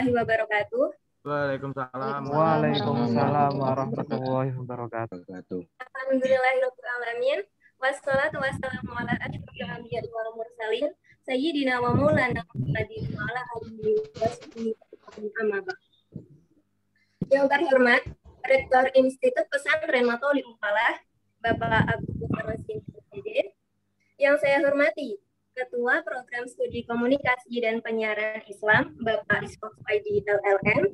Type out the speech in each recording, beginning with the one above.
wabarakatuh. Waalaikumsalam. Waalaikumsalam warahmatullahi wabarakatuh. Alhamdulillahirabbil alamin. Wassalatu wassalamu ala asyrofil anbiya'i wal mursalin sayyidina wa maulana Muhammadin wa ala alihi wasahbihi amma ba'd. Yang terhormat Rektor Institut Pesantren Matlaul Falah, Bapak Abdul Masin Presiden. Yang saya hormati Ketua Program Studi Komunikasi dan Penyiaran Islam, Bapak Isfaq Faidi LLM.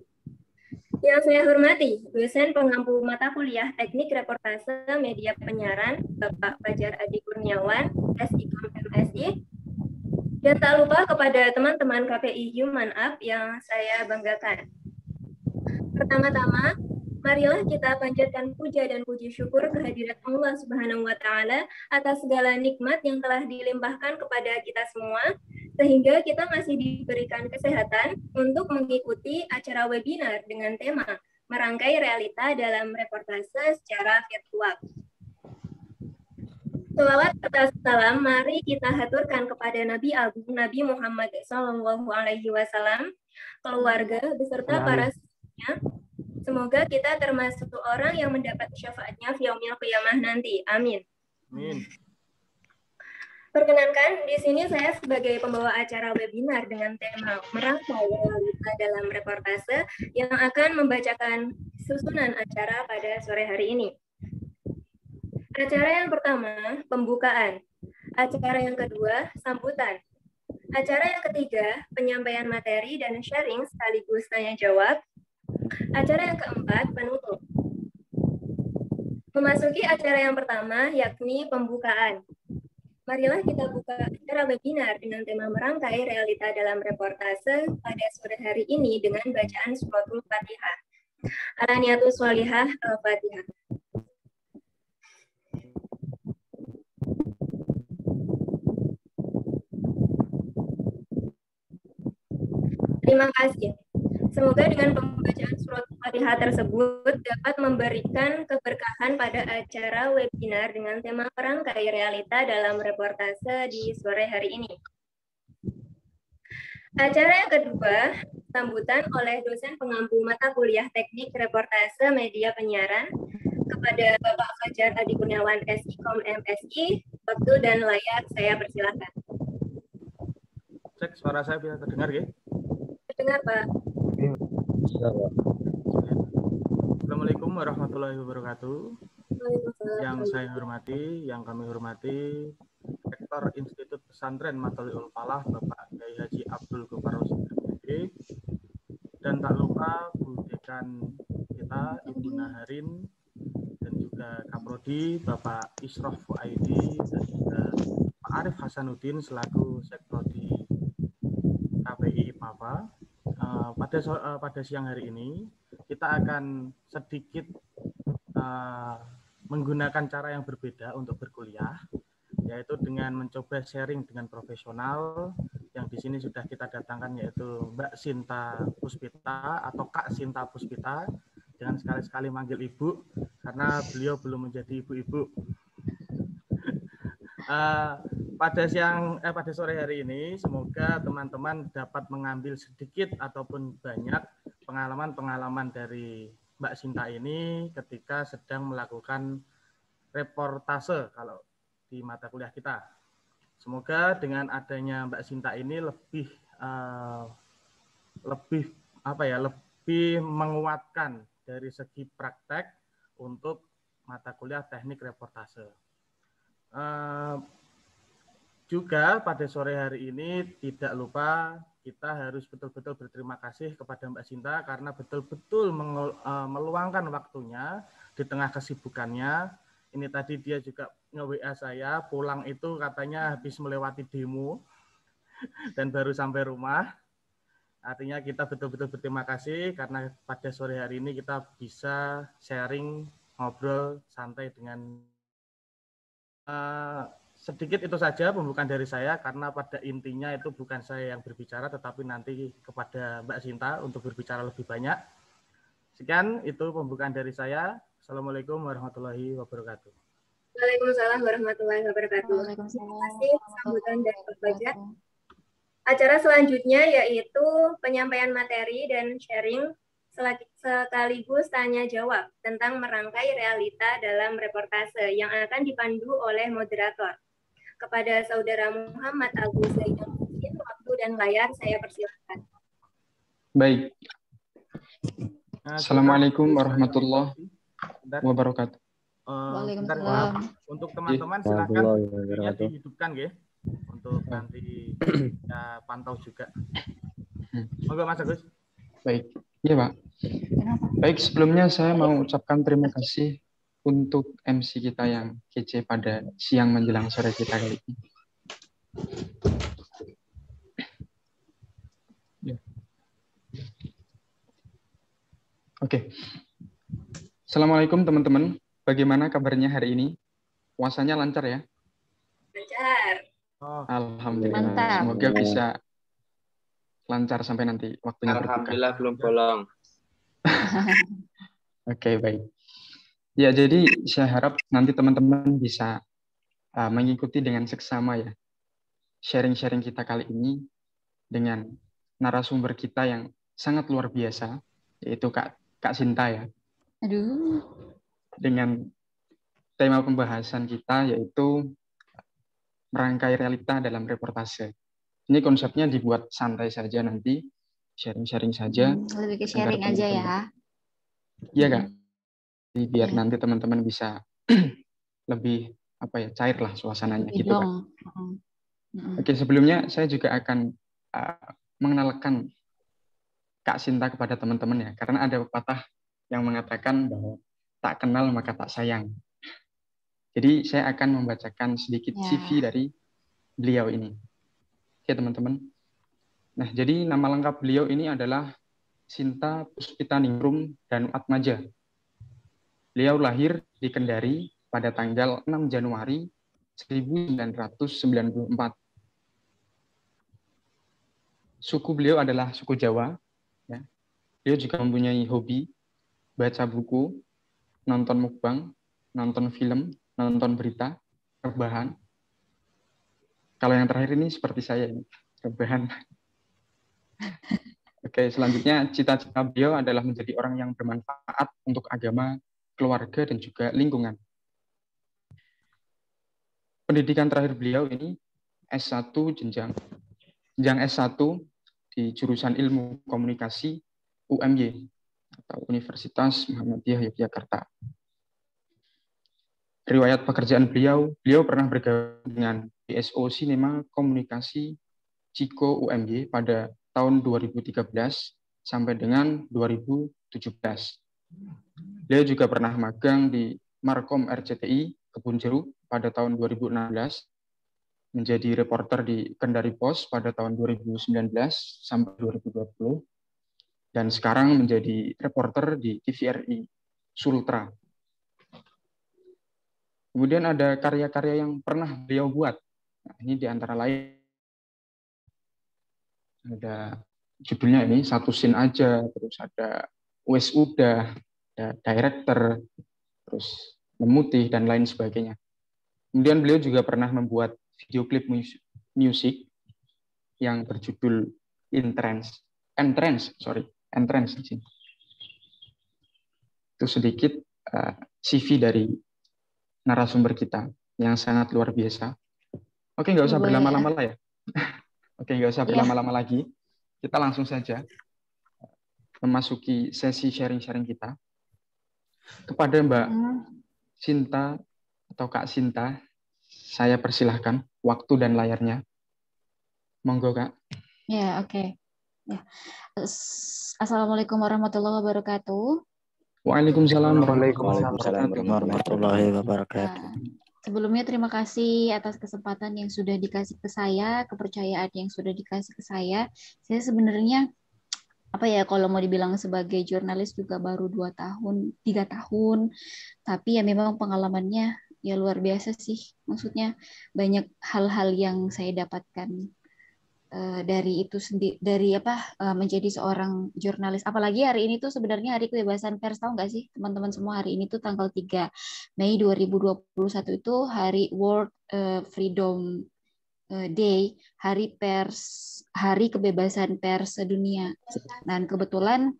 Yang saya hormati dosen pengampu mata kuliah Teknik Reportase Media Penyiaran, Bapak Fajar Adi Kurniawan, SIKOM MSI. Dan tak lupa kepada teman-teman KPI Human Up yang saya banggakan. Pertama-tama, marilah kita panjatkan puja dan puji syukur kehadirat Allah Subhanahu wa Ta'ala atas segala nikmat yang telah dilimpahkan kepada kita semua, sehingga kita masih diberikan kesehatan untuk mengikuti acara webinar dengan tema Merangkai Realita dalam Reportase secara virtual. Selawat serta salam mari kita haturkan kepada Nabi Agung Nabi Muhammad SAW, keluarga beserta para sahabatnya. Semoga kita termasuk orang yang mendapat syafaatnya fi yaumil qiyamah nanti. Amin. Amin. Perkenankan, di sini saya sebagai pembawa acara webinar dengan tema Merangkai Realita dalam Reportase yang akan membacakan susunan acara pada sore hari ini. Acara yang pertama, pembukaan. Acara yang kedua, sambutan. Acara yang ketiga, penyampaian materi dan sharing sekaligus tanya-jawab. Acara yang keempat, penutup. Memasuki acara yang pertama, yakni pembukaan. Marilah kita buka acara webinar dengan tema Merangkai Realita dalam Reportase pada sore hari ini dengan bacaan suratul Fatihah. Alaniyatus Sholihah Al-Fatihah. Terima kasih. Semoga dengan pembacaan surat Fatihah tersebut dapat memberikan keberkahan pada acara webinar dengan tema Merangkai Realita dalam Reportase di sore hari ini. Acara yang kedua, sambutan oleh dosen pengampu mata kuliah Teknik Reportase Media Penyiaran kepada Bapak Fajar Adi Kurniawan SIKOM MSI. Waktu dan layar saya persilakan. Cek suara saya bisa terdengar ya? Terdengar, Pak. Assalamualaikum warahmatullahi wabarakatuh. Yang saya hormati, yang kami hormati, Rektor Institut Pesantren Matlaul Falah, Bapak Kiai Haji Abdul Ghaffar Rasyid, dan tak lupa Bu Dekan kita, Ibu Naharin, dan juga Kaprodi, Bapak Isrof Fuaidi, dan juga Pak Arif Hasanuddin selaku Sekprodi KPI IPAFA. Pada siang hari ini kita akan sedikit menggunakan cara yang berbeda untuk berkuliah, yaitu dengan mencoba sharing dengan profesional yang di sini sudah kita datangkan, yaitu Mbak Sinta Puspita atau Kak Sinta Puspita. Jangan sekali-sekali manggil ibu karena beliau belum menjadi ibu-ibu. Pada sore hari ini semoga teman-teman dapat mengambil sedikit ataupun banyak pengalaman-pengalaman dari Mbak Sinta ini ketika sedang melakukan reportase kalau di mata kuliah kita. Semoga dengan adanya Mbak Sinta ini lebih menguatkan dari segi praktek untuk mata kuliah teknik reportase. Juga pada sore hari ini tidak lupa kita harus betul-betul berterima kasih kepada Mbak Sinta karena betul-betul meluangkan waktunya di tengah kesibukannya. Ini tadi dia juga nge-WA saya, pulang itu katanya habis melewati demo dan baru sampai rumah. Artinya kita betul-betul berterima kasih karena pada sore hari ini kita bisa sharing, ngobrol santai dengan sedikit itu saja pembukaan dari saya karena pada intinya itu bukan saya yang berbicara tetapi nanti kepada Mbak Sinta untuk berbicara lebih banyak. Sekian itu pembukaan dari saya. Assalamualaikum warahmatullahi wabarakatuh. Waalaikumsalam warahmatullahi wabarakatuh. Terima kasih sambutan dari Pak Fajar. Acara selanjutnya yaitu penyampaian materi dan sharing sekaligus tanya jawab tentang merangkai realita dalam reportase yang akan dipandu oleh moderator. Kepada Saudara Muhammad Agus Zainal, waktu dan layar saya persilakan. Baik. Assalamualaikum warahmatullahi wabarakatuh. Waalaikumsalam. Untuk teman-teman silakan videonya dihidupkan ya, untuk nanti ya pantau juga. Monggo Mas Agus. Baik. Iya, Pak. Baik, sebelumnya saya mau ucapkan terima kasih untuk MC kita yang kece pada siang menjelang sore kita kali ini. Ya. Oke. Assalamualaikum teman-teman. Bagaimana kabarnya hari ini? Puasanya lancar ya? Lancar. Oh. Alhamdulillah. Mantap. Semoga bisa lancar sampai nanti waktunya berbuka. Alhamdulillah belum bolong. Oke, baik. Ya, jadi saya harap nanti teman-teman bisa mengikuti dengan seksama ya sharing-sharing kita kali ini dengan narasumber kita yang sangat luar biasa, yaitu Kak Sinta ya. Aduh. Dengan tema pembahasan kita yaitu merangkai realita dalam reportase. Ini konsepnya dibuat santai saja nanti, sharing-sharing saja. Lebih ke sharing aja ya. Iya Kak. Jadi biar nanti teman-teman bisa lebih cair lah suasananya gitu Kak. Oke, sebelumnya saya juga akan mengenalkan Kak Sinta kepada teman-teman ya, karena ada pepatah yang mengatakan bahwa tak kenal maka tak sayang. Jadi saya akan membacakan sedikit CV dari beliau ini. Oke teman-teman. Nah, jadi nama lengkap beliau ini adalah Sinta Puspita Ningrum dan Atmaja. Beliau lahir di Kendari pada tanggal 6 Januari 1994. Suku beliau adalah suku Jawa. Ya. Beliau juga mempunyai hobi baca buku, nonton mukbang, nonton film, nonton berita, rebahan. Kalau yang terakhir ini seperti saya ini, rebahan. Oke, selanjutnya cita-cita beliau adalah menjadi orang yang bermanfaat untuk agama, keluarga, dan juga lingkungan. Pendidikan terakhir beliau ini S1 jenjang S1 di jurusan Ilmu Komunikasi UMY atau Universitas Muhammadiyah Yogyakarta. Riwayat pekerjaan beliau pernah bergabung dengan PSO Sinema Komunikasi Ciko UMY pada tahun 2013 sampai dengan 2017. Beliau juga pernah magang di Markom RCTI Kebun Jeruk pada tahun 2016, menjadi reporter di Kendari Pos pada tahun 2019 sampai 2020, dan sekarang menjadi reporter di TVRI Sultra. Kemudian ada karya-karya yang pernah beliau buat. Nah, ini di antara lain ada judulnya ini Satu Scene Aja, terus ada Wes Udah, ada Director, terus Memutih, dan lain sebagainya. Kemudian beliau juga pernah membuat video klip musik yang berjudul Entrance. Itu sedikit CV dari narasumber kita yang sangat luar biasa. Oke, nggak usah berlama-lama lah ya. Oke, nggak usah berlama-lama lagi. Kita langsung saja memasuki sesi sharing-sharing kita. Kepada Mbak Sinta atau Kak Sinta, saya persilahkan waktu dan layarnya. Monggo, Kak. Ya, oke. Ya. Assalamualaikum warahmatullahi wabarakatuh. Waalaikumsalam warahmatullahi wabarakatuh. Sebelumnya terima kasih atas kesempatan yang sudah dikasih ke saya, kepercayaan yang sudah dikasih ke saya. Saya sebenarnya kalau mau dibilang sebagai jurnalis juga baru 3 tahun, tapi ya memang pengalamannya ya luar biasa sih. Maksudnya banyak hal-hal yang saya dapatkan dari itu sendiri, dari menjadi seorang jurnalis. Apalagi hari ini tuh sebenarnya hari kebebasan pers, tahu nggak sih teman-teman semua, hari ini tuh tanggal 3 Mei 2021 itu hari World Freedom Day, Hari Kebebasan Pers Sedunia. Dan kebetulan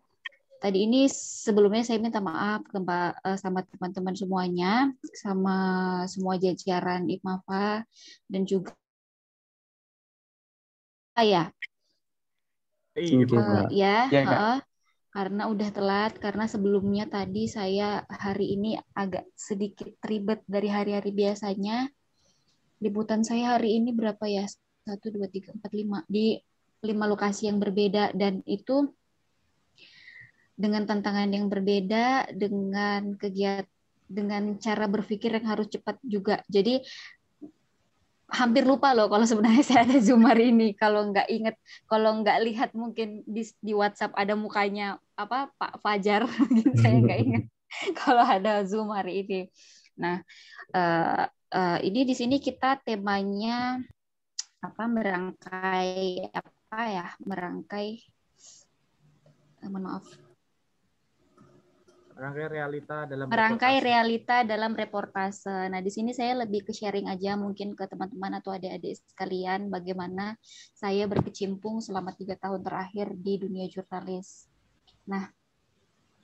tadi ini sebelumnya saya minta maaf sama teman-teman semuanya, sama semua jajaran IPMAFA, dan juga karena udah telat, karena sebelumnya tadi saya hari ini agak sedikit ribet dari hari-hari biasanya. Liputan saya hari ini berapa ya? 1, 2, 3, 4, 5 di 5 lokasi yang berbeda, dan itu dengan tantangan yang berbeda, dengan cara berpikir yang harus cepat juga. Jadi hampir lupa loh kalau sebenarnya saya ada Zoom hari ini. Kalau nggak lihat mungkin di WhatsApp ada mukanya Pak Fajar, saya nggak ingat kalau ada Zoom hari ini. Nah, ini di sini kita temanya merangkai realita dalam reportase. Nah, di sini saya lebih ke sharing aja mungkin ke teman-teman atau adik-adik sekalian bagaimana saya berkecimpung selama 3 tahun terakhir di dunia jurnalis. Nah,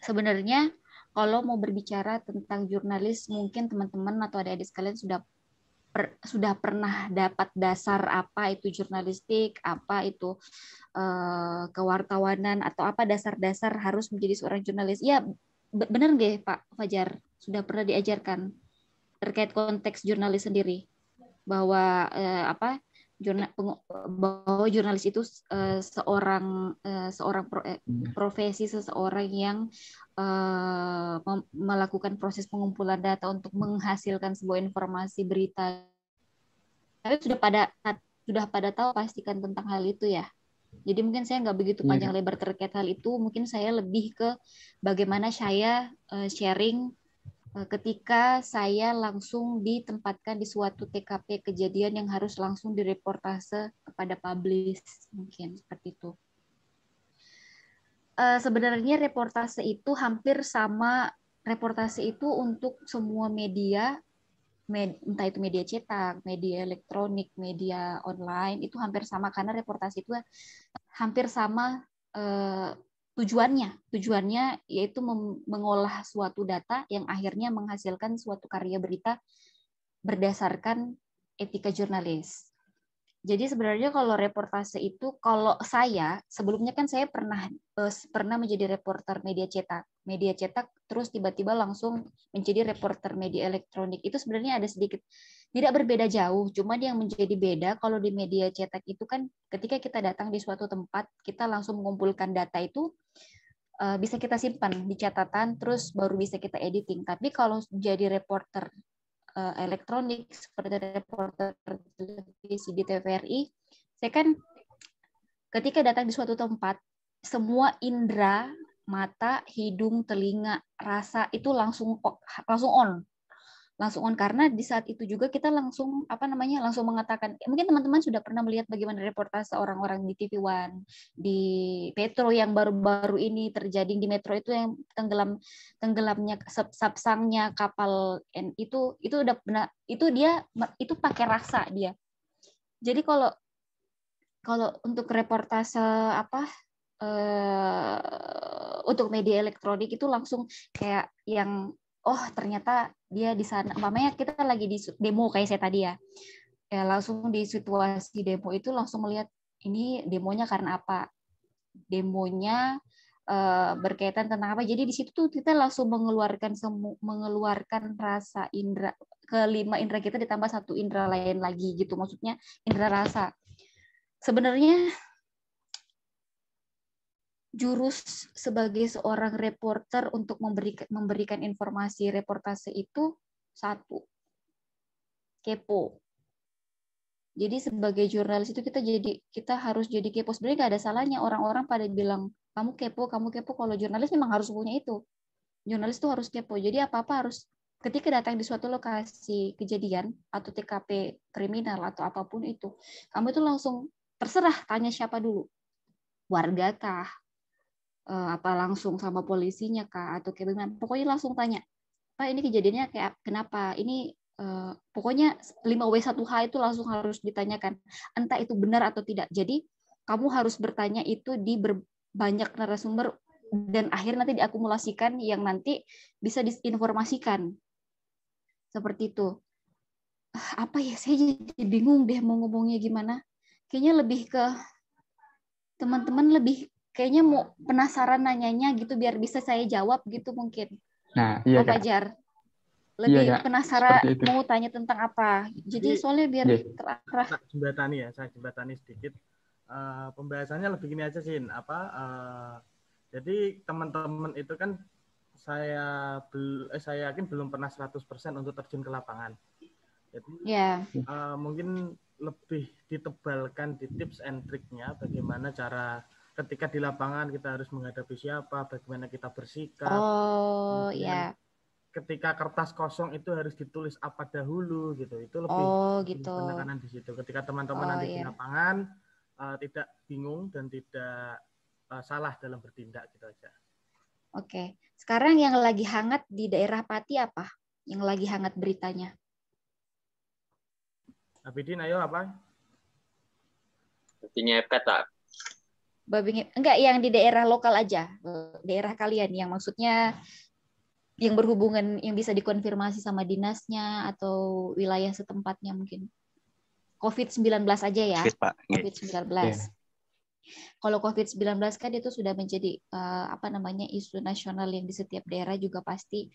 sebenarnya kalau mau berbicara tentang jurnalis, mungkin teman-teman atau adik-adik sekalian sudah pernah dapat dasar apa itu jurnalistik, apa itu kewartawanan, atau apa dasar-dasar harus menjadi seorang jurnalis. Ya, benar nggak Pak Fajar? Sudah pernah diajarkan terkait konteks jurnalis sendiri bahwa bahwa jurnalis itu seorang profesi, seseorang yang melakukan proses pengumpulan data untuk menghasilkan sebuah informasi berita. Tapi sudah pada tahu pastikan tentang hal itu ya. Jadi mungkin saya nggak begitu panjang lebar terkait hal itu. Mungkin saya lebih ke bagaimana saya sharing ketika saya langsung ditempatkan di suatu TKP kejadian yang harus langsung direportase kepada publish, mungkin seperti itu. Sebenarnya reportase itu hampir sama, reportase itu untuk semua media, entah itu media cetak, media elektronik, media online, itu hampir sama karena reportase itu hampir sama tujuannya yaitu mengolah suatu data yang akhirnya menghasilkan suatu karya berita berdasarkan etika jurnalis. Jadi sebenarnya kalau reportase itu, kalau saya sebelumnya kan saya pernah menjadi reporter media cetak terus tiba-tiba langsung menjadi reporter media elektronik. Itu sebenarnya ada sedikit tidak berbeda jauh, cuman yang menjadi beda kalau di media cetak itu kan ketika kita datang di suatu tempat, kita langsung mengumpulkan data itu bisa kita simpan di catatan, terus baru bisa kita editing. Tapi kalau jadi reporter elektronik seperti reporter televisi di TVRI, saya kan ketika datang di suatu tempat, semua indera, mata, hidung, telinga, rasa itu langsung on, karena di saat itu juga kita langsung langsung mengatakan, mungkin teman-teman sudah pernah melihat bagaimana reportase orang-orang di TV One, di Metro yang baru-baru ini terjadi di Metro itu yang tenggelamnya sapsangnya kapal itu udah benar, itu pakai rasa dia. Jadi kalau untuk reportase untuk media elektronik itu langsung kayak yang ternyata dia di sana, umpamanya kita lagi di demo kayak saya tadi ya, langsung di situasi demo itu langsung melihat ini demonya karena apa, demonya berkaitan tentang apa. Jadi di situ tuh kita langsung mengeluarkan rasa indera, kelima indera kita ditambah satu indera lain lagi gitu, maksudnya indera rasa. Sebenarnya jurus sebagai seorang reporter untuk memberikan informasi reportase itu satu, kepo. Jadi sebagai jurnalis itu kita harus jadi kepo. Sebenarnya nggak ada salahnya orang-orang pada bilang kamu kepo. Kalau jurnalis memang harus punya itu. Jurnalis itu harus kepo. Jadi apa-apa harus, ketika datang di suatu lokasi kejadian atau TKP kriminal atau apapun itu, kamu itu langsung terserah tanya siapa dulu, warga kah, langsung sama polisinya kah, atau kayak gimana. Pokoknya langsung tanya, Pak ini kejadiannya kayak kenapa, ini pokoknya 5W1H itu langsung harus ditanyakan, entah itu benar atau tidak. Jadi kamu harus bertanya itu di banyak narasumber dan akhirnya nanti diakumulasikan yang nanti bisa diinformasikan. Seperti itu. Apa ya, saya jadi bingung deh mau ngomongnya gimana. Kayaknya lebih ke teman-teman lebih kayaknya mau penasaran nanyanya gitu biar bisa saya jawab gitu mungkin. Nah, iya Pak Kak. Fajar. Lebih Iya, Kak. penasaran Seperti itu. mau tanya tentang apa. Jadi soalnya biar terarah. Saya jembatani sedikit. Pembahasannya lebih gini aja sih. Jadi teman-teman itu kan saya yakin belum pernah 100% untuk terjun ke lapangan. Jadi mungkin lebih ditebalkan di tips and triknya bagaimana cara ketika di lapangan kita harus menghadapi siapa, bagaimana kita bersikap. Oh, ya. Ketika kertas kosong itu harus ditulis apa dahulu gitu. Itu lebih penekanan di situ. Ketika teman-teman nanti di lapangan tidak bingung dan tidak salah dalam bertindak gitu aja. Oke. Sekarang yang lagi hangat di daerah Pati apa? Yang lagi hangat beritanya? Abidin, ayo apa? Artinya FK tak? Enggak, yang di daerah lokal aja. Daerah kalian yang maksudnya yang berhubungan, yang bisa dikonfirmasi sama dinasnya atau wilayah setempatnya mungkin. COVID-19 aja ya. COVID-19. Kalau COVID-19 kan itu sudah menjadi isu nasional yang di setiap daerah juga pasti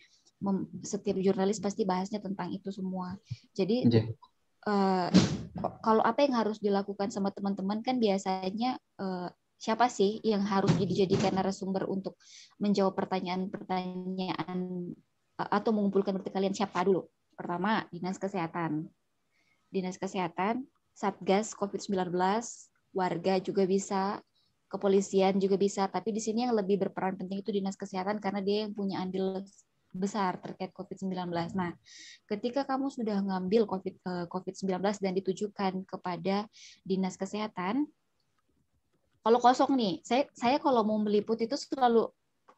setiap jurnalis pasti bahasnya tentang itu semua. Jadi kalau apa yang harus dilakukan sama teman-teman kan biasanya siapa sih yang harus dijadikan narasumber untuk menjawab pertanyaan-pertanyaan atau mengumpulkan berarti kalian siapa dulu? Pertama, Dinas Kesehatan. Dinas Kesehatan, Satgas COVID-19, warga juga bisa, kepolisian juga bisa, tapi di sini yang lebih berperan penting itu Dinas Kesehatan karena dia yang punya andil besar terkait COVID-19. Nah, ketika kamu sudah ngambil COVID-19 dan ditujukan kepada Dinas Kesehatan, kalau kosong nih, saya kalau mau meliput itu selalu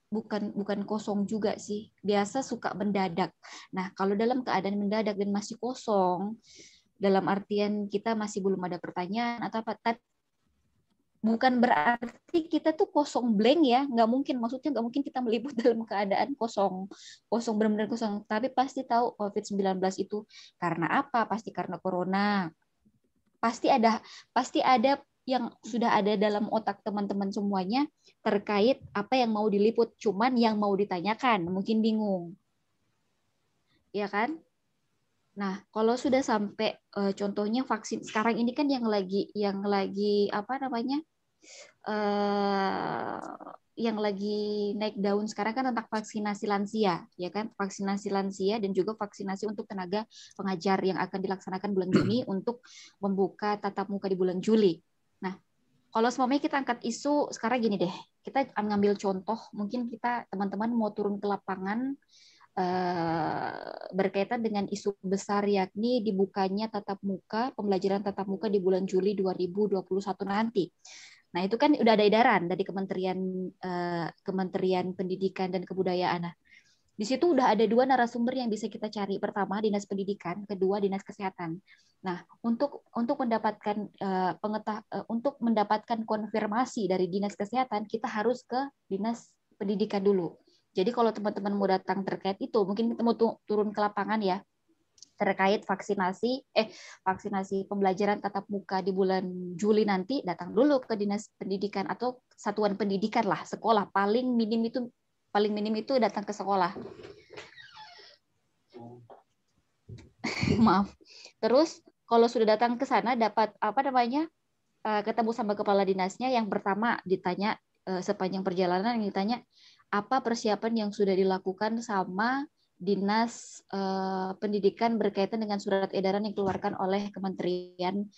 bukan kosong juga sih, biasa suka mendadak. Nah, kalau dalam keadaan mendadak dan masih kosong, dalam artian kita masih belum ada pertanyaan atau apa, bukan berarti kita tuh kosong blank ya, maksudnya nggak mungkin kita meliput dalam keadaan kosong benar-benar kosong, tapi pasti tahu COVID-19 itu karena apa, pasti karena corona, pasti ada yang sudah ada dalam otak teman-teman semuanya terkait apa yang mau diliput, cuman yang mau ditanyakan mungkin bingung, ya kan? Nah, kalau sudah sampai contohnya vaksin sekarang ini kan yang lagi yang lagi naik daun sekarang kan tentang vaksinasi lansia, ya kan? Vaksinasi lansia dan juga vaksinasi untuk tenaga pengajar yang akan dilaksanakan bulan Juni untuk membuka tatap muka di bulan Juli. Nah, kalau semuanya kita angkat isu sekarang gini deh, kita ngambil contoh, mungkin kita teman-teman mau turun ke lapangan berkaitan dengan isu besar yakni dibukanya pembelajaran tatap muka di bulan Juli 2021 nanti. Nah, itu kan udah ada edaran dari Kementerian Pendidikan dan Kebudayaan. Nah, di situ udah ada 2 narasumber yang bisa kita cari. Pertama, Dinas Pendidikan, kedua Dinas Kesehatan. Nah, untuk mendapatkan untuk mendapatkan konfirmasi dari Dinas Kesehatan, kita harus ke Dinas Pendidikan dulu. Jadi kalau teman-teman mau datang terkait itu, mungkin kita mau turun ke lapangan ya, terkait vaksinasi pembelajaran tatap muka di bulan Juli nanti, datang dulu ke Dinas Pendidikan atau satuan pendidikan lah, sekolah paling minim itu datang ke sekolah. Maaf. Terus kalau sudah datang ke sana dapat ketemu sama kepala dinasnya, yang pertama ditanya sepanjang perjalanan yang ditanya apa persiapan yang sudah dilakukan sama Dinas Pendidikan berkaitan dengan surat edaran yang dikeluarkan oleh Kementerian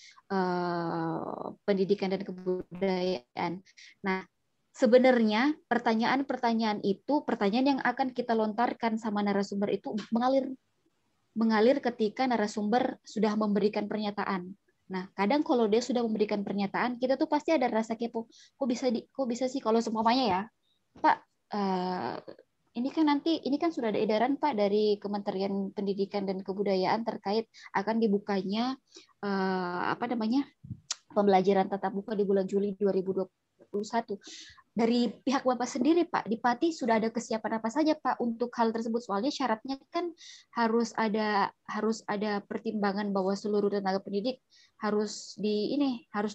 Pendidikan dan Kebudayaan. Nah, sebenarnya pertanyaan yang akan kita lontarkan sama narasumber itu mengalir ketika narasumber sudah memberikan pernyataan. Nah, kadang kalau dia sudah memberikan pernyataan, kita tuh pasti ada rasa kepo. Kok bisa sih kalau semuanya ya, Pak, ini kan sudah ada edaran Pak dari Kementerian Pendidikan dan Kebudayaan terkait akan dibukanya pembelajaran tatap muka di bulan Juli 2021. Dari pihak Bapak sendiri Pak, di Pati sudah ada kesiapan apa saja Pak untuk hal tersebut? Soalnya syaratnya kan harus ada pertimbangan bahwa seluruh tenaga pendidik harus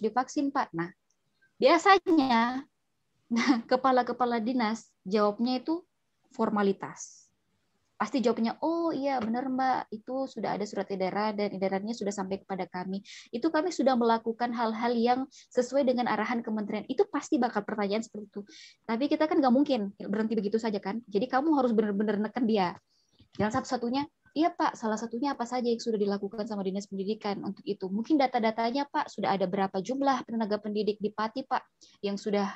divaksin Pak. Nah, biasanya kepala-kepala dinas jawabnya itu formalitas. Pasti jawabnya, oh iya benar Mbak, itu sudah ada surat edaran dan edarannya sudah sampai kepada kami. Itu kami sudah melakukan hal-hal yang sesuai dengan arahan kementerian. Itu pasti bakal pertanyaan seperti itu. Tapi kita kan nggak mungkin berhenti begitu saja kan. Jadi kamu harus benar-benar neken dia. Dan satu-satunya, iya Pak, salah satunya apa saja yang sudah dilakukan sama Dinas Pendidikan untuk itu. Mungkin data-datanya Pak, sudah ada berapa jumlah tenaga pendidik di Pati Pak yang sudah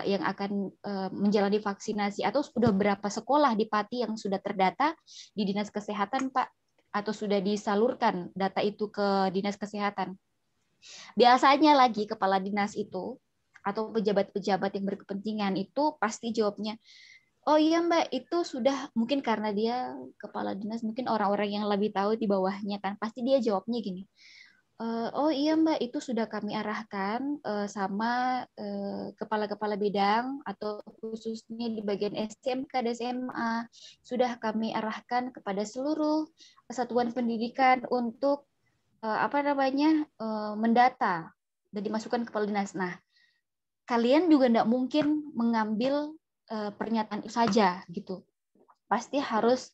yang akan menjalani vaksinasi, atau sudah berapa sekolah di Pati yang sudah terdata di Dinas Kesehatan Pak, atau sudah disalurkan data itu ke Dinas Kesehatan. Biasanya lagi kepala dinas itu atau pejabat-pejabat yang berkepentingan itu pasti jawabnya, oh iya Mbak, itu sudah, mungkin karena dia kepala dinas, mungkin orang-orang yang lebih tahu di bawahnya kan, pasti dia jawabnya gini, oh iya Mbak, itu sudah kami arahkan sama kepala-kepala bidang atau khususnya di bagian SMK dan SMA, sudah kami arahkan kepada seluruh satuan pendidikan untuk mendata dan dimasukkan ke kepala dinas. Nah, kalian juga tidak mungkin mengambil pernyataan itu saja gitu. Pasti harus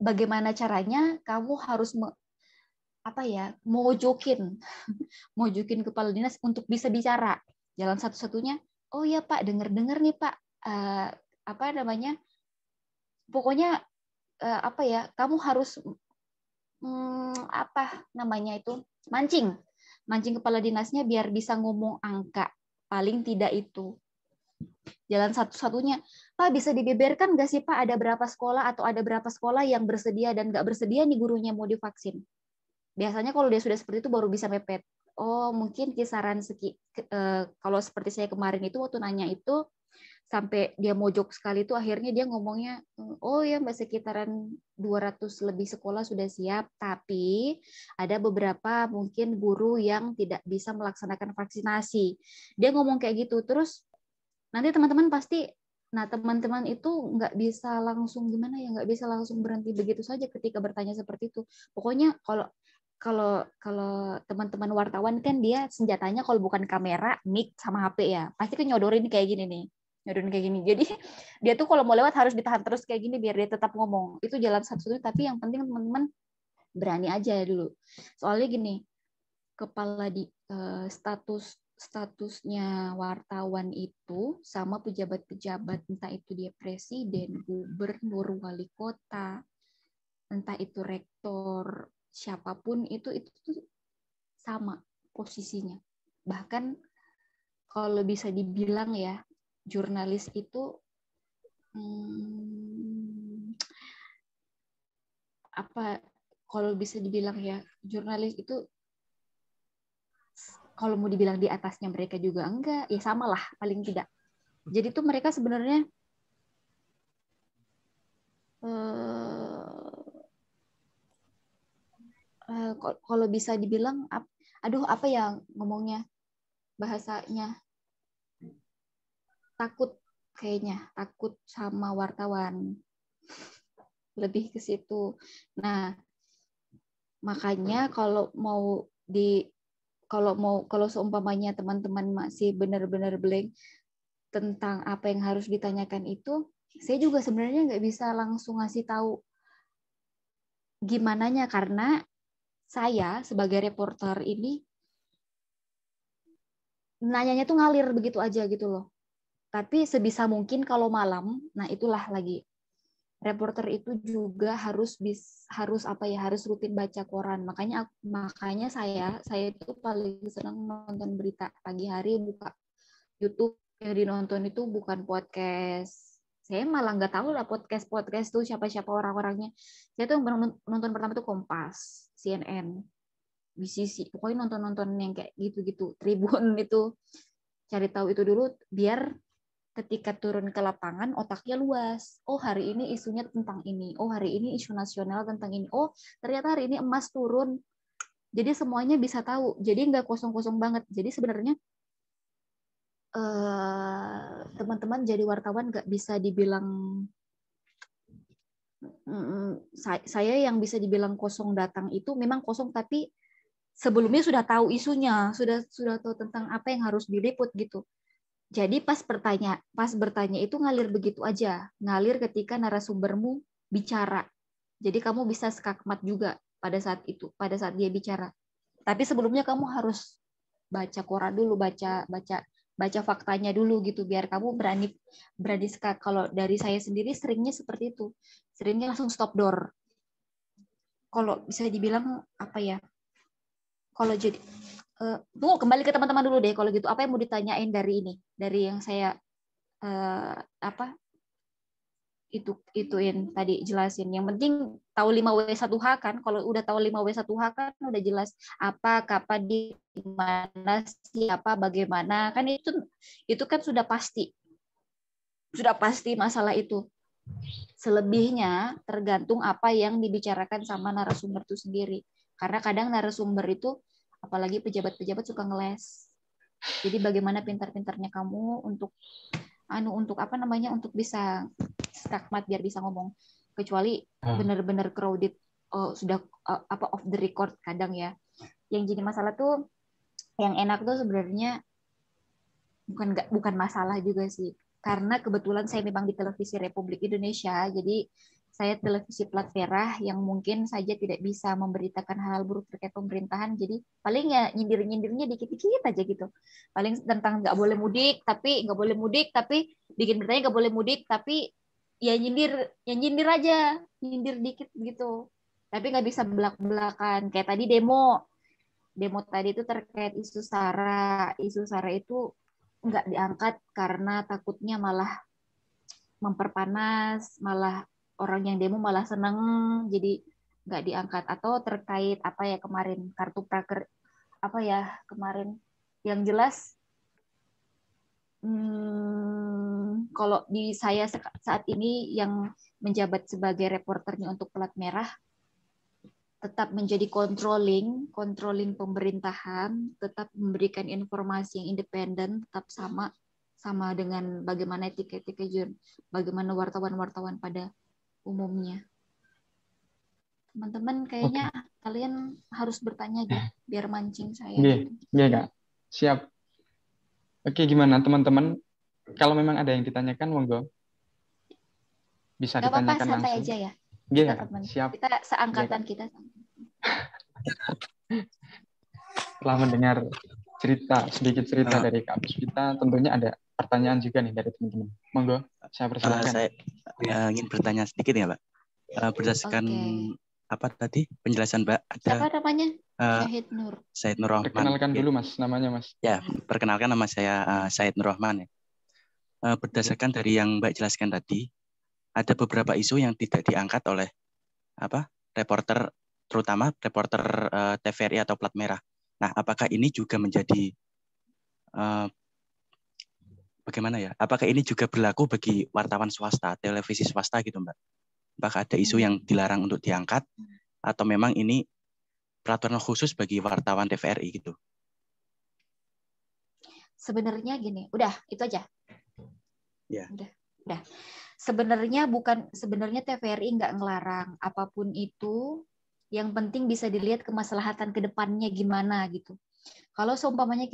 bagaimana caranya kamu harus mojokin kepala dinas untuk bisa bicara. Jalan satu-satunya, oh ya Pak, dengar-dengar nih Pak, pokoknya kamu harus mancing kepala dinasnya biar bisa ngomong angka, paling tidak itu. Jalan satu-satunya, Pak bisa dibeberkan nggak sih Pak ada berapa sekolah atau ada berapa sekolah yang bersedia dan nggak bersedia nih gurunya mau divaksin? Biasanya kalau dia sudah seperti itu baru bisa mepet. Oh, mungkin kisaran kalau seperti saya kemarin itu waktu nanya itu sampai dia mojok sekali itu akhirnya dia ngomongnya, oh ya Mbak, sekitaran 200 lebih sekolah sudah siap, tapi ada beberapa mungkin guru yang tidak bisa melaksanakan vaksinasi. Dia ngomong kayak gitu. Terus nanti teman-teman itu nggak bisa langsung nggak bisa langsung berhenti begitu saja ketika bertanya seperti itu. Pokoknya kalau teman-teman wartawan kan dia senjatanya kalau bukan kamera, mic sama HP ya, pasti kan nyodorin kayak gini nih. Jadi dia tuh kalau mau lewat harus ditahan terus kayak gini biar dia tetap ngomong. Itu jalan satu-satunya, tapi yang penting teman-teman berani aja dulu. Soalnya gini, kepala di statusnya wartawan itu sama pejabat-pejabat, entah itu dia presiden, gubernur, wali kota, entah itu rektor, siapapun itu sama posisinya. Bahkan kalau bisa dibilang ya, jurnalis itu kalau bisa dibilang ya, jurnalis itu kalau mau dibilang di atasnya mereka juga enggak, ya sama lah paling tidak. Jadi tuh mereka sebenarnya kalau bisa dibilang, apa ya ngomongnya, bahasanya, takut sama wartawan, lebih ke situ. Nah, makanya kalau seumpamanya teman-teman masih benar-benar blank tentang apa yang harus ditanyakan itu, saya juga sebenarnya nggak bisa langsung ngasih tahu gimananya, karena saya sebagai reporter ini nanyanya tuh ngalir begitu aja gitu loh. Tapi sebisa mungkin kalau malam, nah itulah lagi. Reporter itu juga harus rutin baca koran. Makanya saya itu paling senang nonton berita pagi hari, buka YouTube, yang dinonton itu bukan podcast. Saya malah nggak tahu lah podcast tuh siapa orang-orangnya. Saya tuh nonton pertama tuh Kompas, CNN, BCC. Pokoknya nonton yang kayak gitu-gitu. Tribun itu cari tahu itu dulu biar ketika turun ke lapangan otaknya luas. Oh, hari ini isunya tentang ini. Oh, hari ini isu nasional tentang ini. Oh, ternyata hari ini emas turun. Jadi semuanya bisa tahu. Jadi nggak kosong-kosong banget. Jadi sebenarnya teman-teman jadi wartawan nggak bisa dibilang saya yang bisa dibilang kosong datang itu memang kosong, tapi sebelumnya sudah tahu isunya, sudah tahu tentang apa yang harus diliput gitu. Jadi pas bertanya itu ngalir begitu aja, ngalir ketika narasumbermu bicara. Jadi kamu bisa skakmat juga pada saat itu, pada saat dia bicara. Tapi sebelumnya kamu harus baca koran dulu, baca faktanya dulu gitu, biar kamu berani skak. Kalau dari saya sendiri seringnya seperti itu, seringnya langsung stop door. Kalau bisa dibilang apa ya? Kalau jadi tunggu, kembali ke teman-teman dulu deh kalau gitu. Apa yang mau ditanyain dari ini? Dari yang saya ituin tadi jelasin. Yang penting tahu 5W1H kan. Kalau udah tahu 5W1H kan udah jelas apa, kapan, di mana, siapa, bagaimana. Kan itu kan sudah pasti. Sudah pasti masalah itu. Selebihnya tergantung apa yang dibicarakan sama narasumber itu sendiri. Karena kadang narasumber itu apalagi pejabat-pejabat suka ngeles. Jadi bagaimana pintar-pintarnya kamu untuk untuk bisa skakmat biar bisa ngomong. Kecuali benar-benar crowded, sudah off the record kadang ya. Yang jadi masalah tuh yang enak tuh sebenarnya bukan masalah juga sih. Karena kebetulan saya memang di televisi Republik Indonesia, jadi saya televisi plat merah yang mungkin saja tidak bisa memberitakan hal buruk terkait pemerintahan, jadi paling ya nyindir-nyindirnya dikit-dikit aja gitu. Paling tentang nggak boleh mudik, tapi bikin beritanya nggak boleh mudik, tapi ya nyindir aja, nyindir dikit gitu. Tapi nggak bisa belak-belakan. Kayak tadi demo tadi itu terkait isu SARA. Isu SARA itu nggak diangkat karena takutnya malah memperpanas, malah orang yang demo malah seneng, jadi nggak diangkat. Atau terkait apa ya kemarin kartu praker kemarin yang jelas kalau di saya saat ini yang menjabat sebagai reporternya untuk Pelat Merah tetap menjadi controlling pemerintahan, tetap memberikan informasi yang independen, tetap sama dengan bagaimana etika-etika bagaimana wartawan-wartawan pada umumnya. Teman-teman kayaknya kalian harus bertanya gitu, biar mancing saya. Iya, Kak. Siap. Oke, gimana teman-teman? Kalau memang ada yang ditanyakan, monggo. Bisa Gak ditanyakan apa-apa, santai langsung. aja ya. Iya, siap. Kita seangkatan kita. Setelah mendengar sedikit cerita dari Kak Puspita, tentunya ada pertanyaan juga nih dari teman-teman. Monggo, saya persilakan. Saya ingin bertanya sedikit ya, Mbak. Berdasarkan apa tadi penjelasan Mbak, ada siapa namanya? Syahid Nur Rahman. Perkenalkan dulu Mas, namanya Mas. Ya, perkenalkan nama saya Syahid Nur Rahman ya. Berdasarkan dari yang Mbak jelaskan tadi, ada beberapa isu yang tidak diangkat oleh reporter, terutama reporter TVRI atau Plat Merah. Nah, apakah ini juga menjadi bagaimana ya? Apakah ini juga berlaku bagi wartawan swasta, televisi swasta gitu, Mbak? Apakah ada isu yang dilarang untuk diangkat atau memang ini peraturan khusus bagi wartawan TVRI gitu? Sebenarnya gini, udah itu aja. Ya. Udah. Sebenarnya TVRI nggak ngelarang apapun itu, yang penting bisa dilihat kemaslahatan ke depannya gimana gitu. Kalau seumpamanya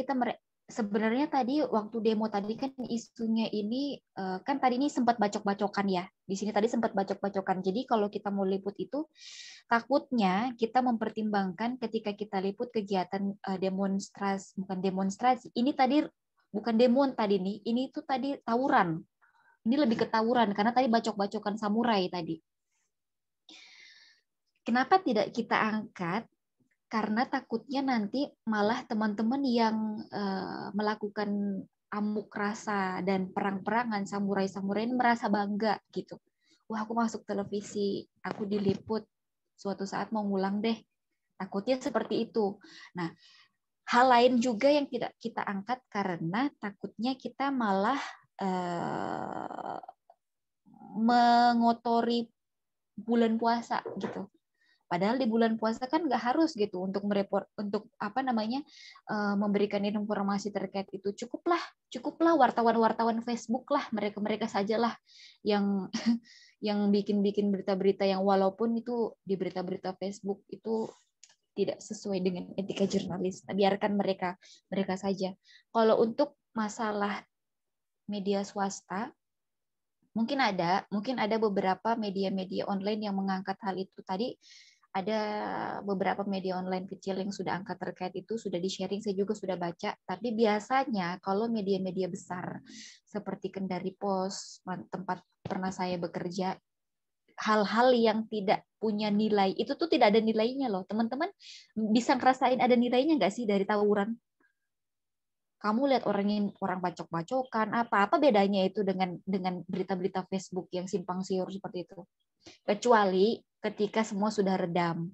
sebenarnya tadi waktu demo tadi kan isunya ini kan tadi ini sempat bacok-bacokan ya. Di sini tadi sempat bacok-bacokan. Jadi kalau kita mau liput itu takutnya kita mempertimbangkan ketika kita liput kegiatan bukan demonstrasi. Ini tadi bukan demo tadi nih. Ini tuh tadi tawuran. Ini lebih ke tawuran karena tadi bacok-bacokan samurai tadi. Kenapa tidak kita angkat? Karena takutnya nanti malah teman-teman yang melakukan amuk rasa dan perang-perangan samurai-samurai ini merasa bangga gitu. Wah, aku masuk televisi, aku diliput, suatu saat mau ngulang deh. Takutnya seperti itu. Nah, hal lain juga yang tidak kita angkat karena takutnya kita malah mengotori bulan puasa gitu. Padahal di bulan puasa kan nggak harus gitu untuk memberikan informasi terkait itu. Cukuplah wartawan-wartawan Facebook lah, mereka sajalah yang yang bikin berita-berita yang walaupun itu di berita-berita Facebook itu tidak sesuai dengan etika jurnalis. Biarkan mereka saja. Kalau untuk masalah media swasta, mungkin ada beberapa media-media online yang mengangkat hal itu. Tadi ada beberapa media online kecil yang sudah angkat terkait itu, sudah di-sharing, saya juga sudah baca. Tapi biasanya kalau media-media besar seperti Kendari Pos, tempat pernah saya bekerja, hal-hal yang tidak punya nilai, itu tuh tidak ada nilainya loh. Teman-teman bisa ngerasain ada nilainya nggak sih dari tawuran? Kamu lihat orang bacok-bacokan, apa bedanya itu dengan berita-berita Facebook yang simpang siur seperti itu? Kecuali ketika semua sudah redam,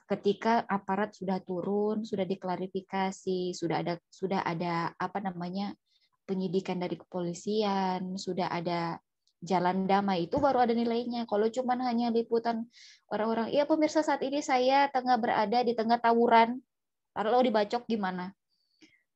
ketika aparat sudah turun, sudah diklarifikasi, sudah ada penyidikan dari kepolisian, sudah ada jalan damai, itu baru ada nilainya. Kalau cuman hanya liputan orang-orang, iya pemirsa saat ini saya tengah berada di tengah tawuran, kalau dibacok gimana?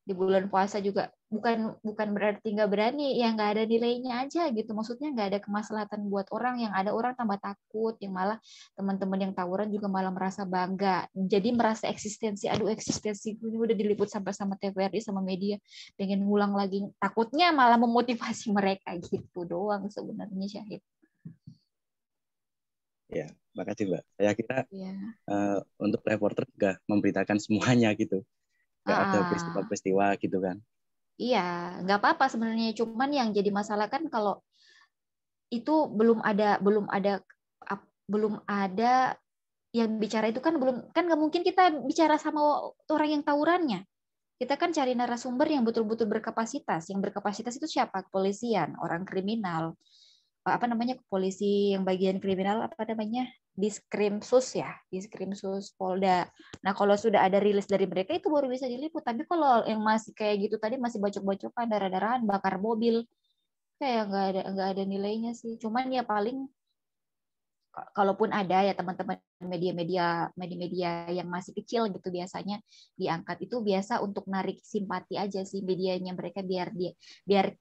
Di bulan puasa juga bukan berarti nggak berani, ya nggak ada nilainya aja gitu. Maksudnya nggak ada kemaslahatan buat orang, yang ada orang tambah takut, yang malah teman-teman yang tawuran juga malah merasa bangga, jadi merasa eksistensi ini udah diliput sampai sama TVRI sama media, pengen ngulang lagi, takutnya malah memotivasi mereka gitu doang sebenarnya, Syahid. Ya, makasih Mbak. Saya kira untuk reporter juga memberitakan semuanya gitu. Nggak ada peristiwa-peristiwa gitu kan. Iya, nggak apa-apa sebenarnya. Cuman yang jadi masalah kan kalau itu belum ada yang bicara itu kan nggak mungkin kita bicara sama orang yang tawurannya. Kita kan cari narasumber yang betul-betul berkapasitas. Yang berkapasitas itu siapa? Kepolisian, orang kriminal. Polisi yang bagian kriminal Diskrimsus Polda. Nah kalau sudah ada rilis dari mereka itu baru bisa diliput. Tapi kalau yang masih kayak gitu tadi, masih bacok-bacokan, darah-darahan, bakar mobil, kayak nggak ada nilainya sih. Cuman ya paling kalaupun ada ya teman-teman media-media yang masih kecil gitu, biasanya diangkat itu biasa untuk narik simpati aja sih medianya mereka, biar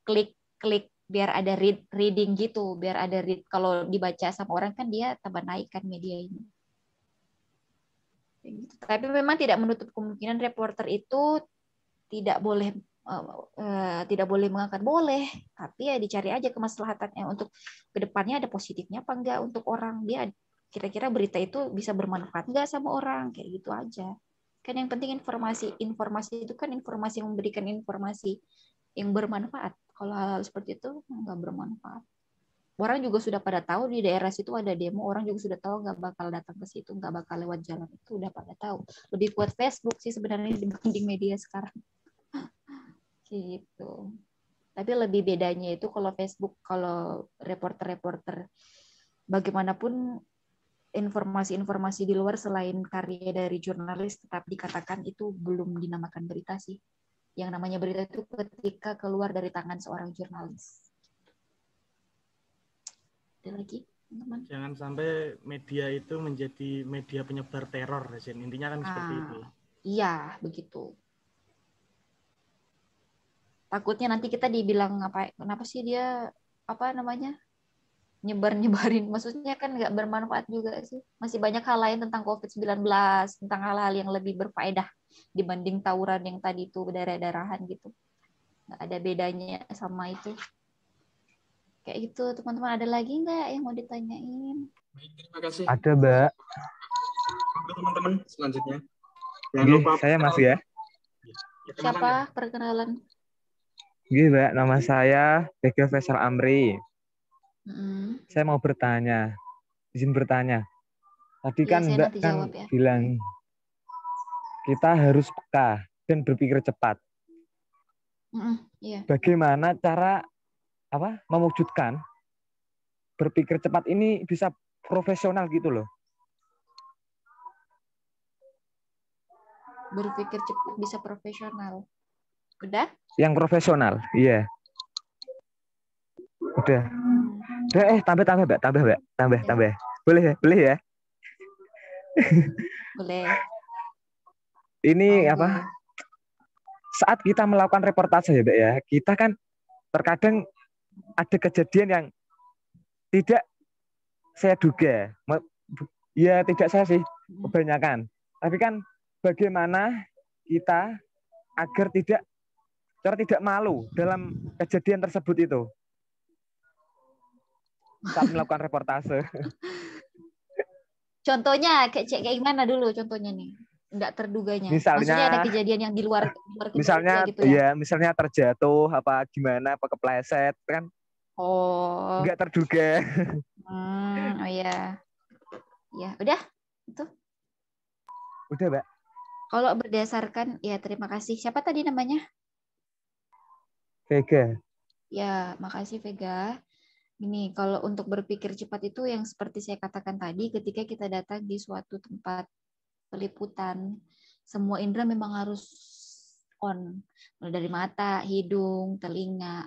klik biar ada reading gitu, biar ada kalau dibaca sama orang kan dia tambah naik kan media ini. Tapi memang tidak menutup kemungkinan reporter itu tidak boleh mengangkat, boleh, tapi ya dicari aja kemaslahatannya untuk kedepannya ada positifnya apa enggak untuk orang, dia kira-kira berita itu bisa bermanfaat enggak sama orang, kayak gitu aja kan. Yang penting informasi itu kan informasi yang memberikan informasi yang bermanfaat. Kalau hal seperti itu nggak bermanfaat, orang juga sudah pada tahu di daerah situ ada demo, orang juga sudah tahu nggak bakal datang ke situ, nggak bakal lewat jalan itu, udah pada tahu. Lebih kuat Facebook sih sebenarnya dibanding media sekarang gitu. Tapi lebih bedanya itu kalau Facebook, kalau reporter bagaimanapun informasi-informasi di luar selain karya dari jurnalis tetap dikatakan itu belum dinamakan berita sih. Yang namanya berita itu ketika keluar dari tangan seorang jurnalis. Ada lagi, teman-teman? Jangan sampai media itu menjadi media penyebar teror, Zen. Intinya kan seperti itu. Iya, begitu. Takutnya nanti kita dibilang kenapa sih dia nyebarin, maksudnya kan nggak bermanfaat juga sih. Masih banyak hal lain tentang COVID-19, tentang hal-hal yang lebih berfaedah dibanding tawuran yang tadi itu berdarah-darahan gitu. Nggak ada bedanya sama itu. Kayak gitu, teman-teman. Ada lagi nggak yang mau ditanyain? Terima kasih. Ada, Mbak. Teman-teman, selanjutnya. Jangan lupa saya Mas ya. Siapa perkenalan? Gini, Mbak, nama saya Bega Faisal Amri. Saya mau bertanya, izin bertanya. Tadi kan Mbak kan bilang kita harus peka dan berpikir cepat. Bagaimana cara mewujudkan berpikir cepat ini bisa profesional gitu loh? Berpikir cepat bisa profesional. Udah? Yang profesional, iya. Udah. Tambah, Mbak. Boleh ya? Boleh. Ini apa? Saat kita melakukan reportase ya, Mbak ya, kita kan terkadang ada kejadian yang tidak saya duga. Ya tidak saya sih, kebanyakan. Tapi kan bagaimana kita agar tidak malu dalam kejadian tersebut itu saat melakukan reportase. Contohnya kayak gimana dulu contohnya nih? Enggak terduganya. Maksudnya ada kejadian yang di luar misalnya gitu ya? Misalnya terjatuh apa gimana, apa kepleset kan? Oh. Enggak terduga. Oh iya. Ya, udah itu. Udah, Mbak. Kalau berdasarkan ya terima kasih. Siapa tadi namanya? Vega. Ya, makasih Vega. Ini kalau untuk berpikir cepat itu yang seperti saya katakan tadi, ketika kita datang di suatu tempat peliputan, semua indera memang harus on. Mulai dari mata, hidung, telinga,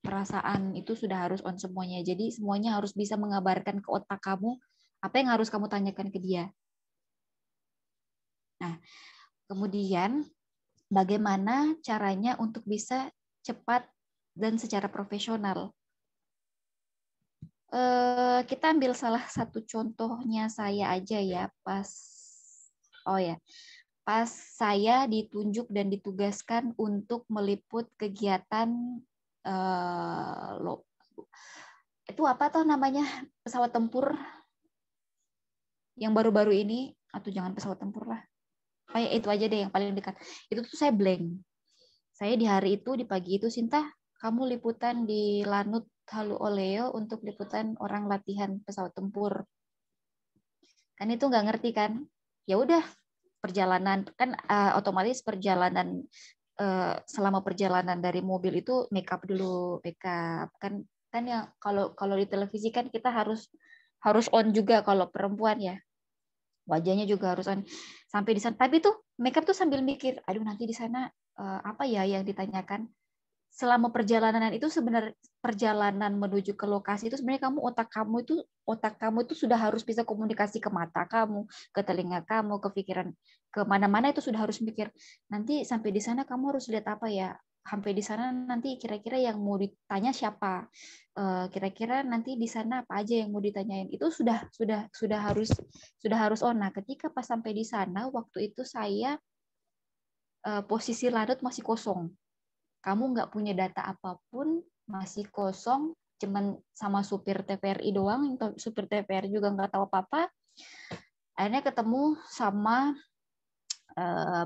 perasaan itu sudah harus on semuanya. Jadi semuanya harus bisa mengabarkan ke otak kamu apa yang harus kamu tanyakan ke dia. Nah, kemudian bagaimana caranya untuk bisa cepat dan secara profesional. Kita ambil salah satu contohnya saya aja ya, pas saya ditunjuk dan ditugaskan untuk meliput kegiatan itu apa tuh namanya, pesawat tempur yang baru-baru ini, atau jangan pesawat tempur lah, kayak itu aja deh yang paling dekat. Itu tuh saya blank. Saya di hari itu, di pagi itu, Sinta, kamu liputan di Lanut Halu Oleo untuk liputan orang latihan pesawat tempur. Kan itu nggak ngerti kan? Ya udah, perjalanan kan otomatis perjalanan selama perjalanan dari mobil itu make up dulu, kan yang kalau di televisi kan kita harus on juga kalau perempuan ya. Wajahnya juga harus on sampai di sana. Tapi tuh make up tuh sambil mikir, aduh nanti di sana apa ya yang ditanyakan. Selama perjalanan itu sebenarnya perjalanan menuju ke lokasi itu sebenarnya otak kamu itu sudah harus bisa komunikasi ke mata kamu, ke telinga kamu, ke pikiran, ke mana-mana itu sudah harus mikir. Nanti sampai di sana kamu harus lihat apa ya? Sampai di sana nanti kira-kira yang mau ditanya siapa? Kira-kira nanti di sana apa aja yang mau ditanyain? Itu sudah harus on. Nah, ketika pas sampai di sana waktu itu saya posisi Lanut masih kosong. Kamu nggak punya data apapun, masih kosong, cuman sama supir TVRI doang, supir TVRI juga nggak tahu apa-apa. Akhirnya ketemu sama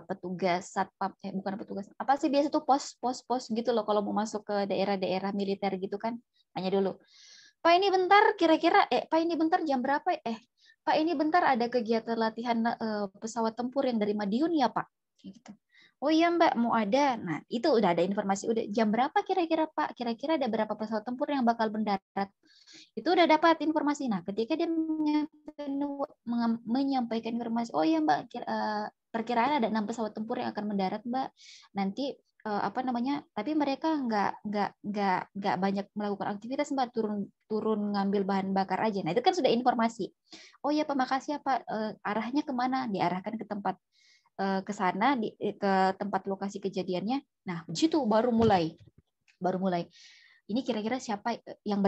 petugas satpam, bukan petugas, apa sih biasa tuh pos gitu loh kalau mau masuk ke daerah-daerah militer gitu kan, tanya dulu, Pak ini bentar kira-kira, Pak ini bentar jam berapa, Pak ini bentar ada kegiatan latihan pesawat tempur yang dari Madiun ya Pak, gitu. Oh iya Mbak, mau ada. Nah, itu udah ada informasi. Udah jam berapa kira-kira Pak? Kira-kira ada berapa pesawat tempur yang bakal mendarat? Itu udah dapat informasi. Nah, ketika dia menyampaikan informasi, oh iya Mbak, perkiraan ada 6 pesawat tempur yang akan mendarat Mbak. Nanti tapi mereka nggak banyak melakukan aktivitas Mbak, turun ngambil bahan bakar aja. Nah, itu kan sudah informasi. Oh iya Pak, makasih ya Pak. Arahnya kemana? Diarahkan ke tempat ke sana, ke tempat lokasi kejadiannya. Nah, di situ baru mulai. Ini kira-kira siapa yang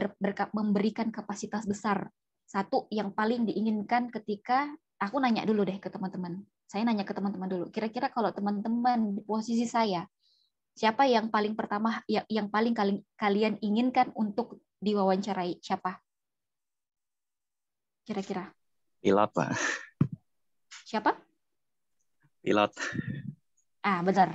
memberikan kapasitas besar? Satu yang paling diinginkan ketika aku nanya dulu deh ke teman-teman. Saya nanya ke teman-teman dulu. Kira-kira kalau teman-teman di posisi saya, siapa yang paling pertama yang paling kalian inginkan untuk diwawancarai? Siapa? Kira-kira? Pilot, Pak. Siapa? Pilot. Benar.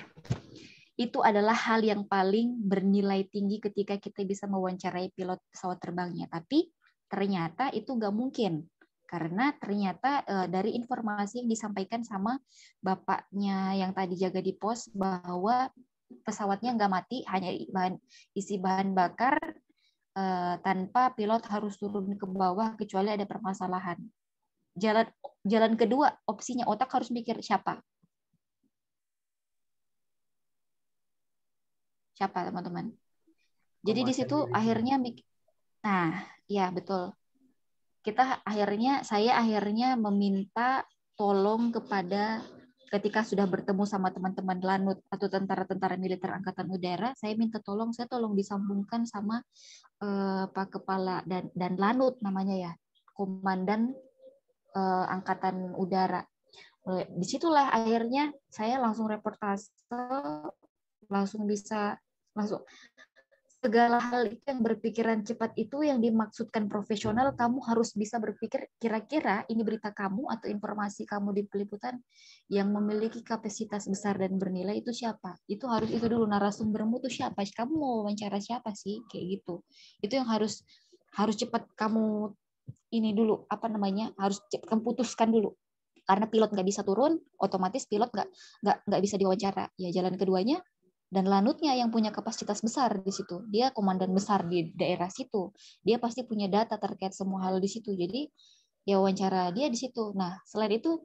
Itu adalah hal yang paling bernilai tinggi ketika kita bisa mewawancarai pilot pesawat terbangnya. Tapi ternyata itu nggak mungkin. Karena ternyata dari informasi yang disampaikan sama bapaknya yang tadi jaga di pos, bahwa pesawatnya nggak mati, hanya isi bahan bakar tanpa pilot harus turun ke bawah kecuali ada permasalahan. Jalan kedua, opsinya otak harus mikir siapa? Siapa teman-teman? Jadi di situ akhirnya, nah, ya betul. Saya akhirnya meminta tolong kepada ketika sudah bertemu sama teman-teman Lanut atau tentara-tentara militer Angkatan Udara, saya minta tolong disambungkan sama Pak Kepala dan Lanut namanya ya, Komandan Angkatan Udara. Disitulah akhirnya saya langsung reportase, langsung segala hal itu yang berpikiran cepat itu yang dimaksudkan profesional, kamu harus bisa berpikir kira-kira ini berita kamu atau informasi kamu di peliputan yang memiliki kapasitas besar dan bernilai itu siapa? Itu harus itu dulu, narasumbermu itu siapa? Kamu mau wawancara siapa sih? Kayak gitu. Itu yang harus cepat kamu ini dulu, harus cepat kamu putuskan dulu. Karena pilot nggak bisa turun, otomatis pilot nggak bisa diwawancara. Ya jalan keduanya, dan Lanutnya yang punya kapasitas besar di situ. Dia komandan besar di daerah situ. Dia pasti punya data terkait semua hal di situ. Jadi ya wawancara dia di situ. Nah, selain itu,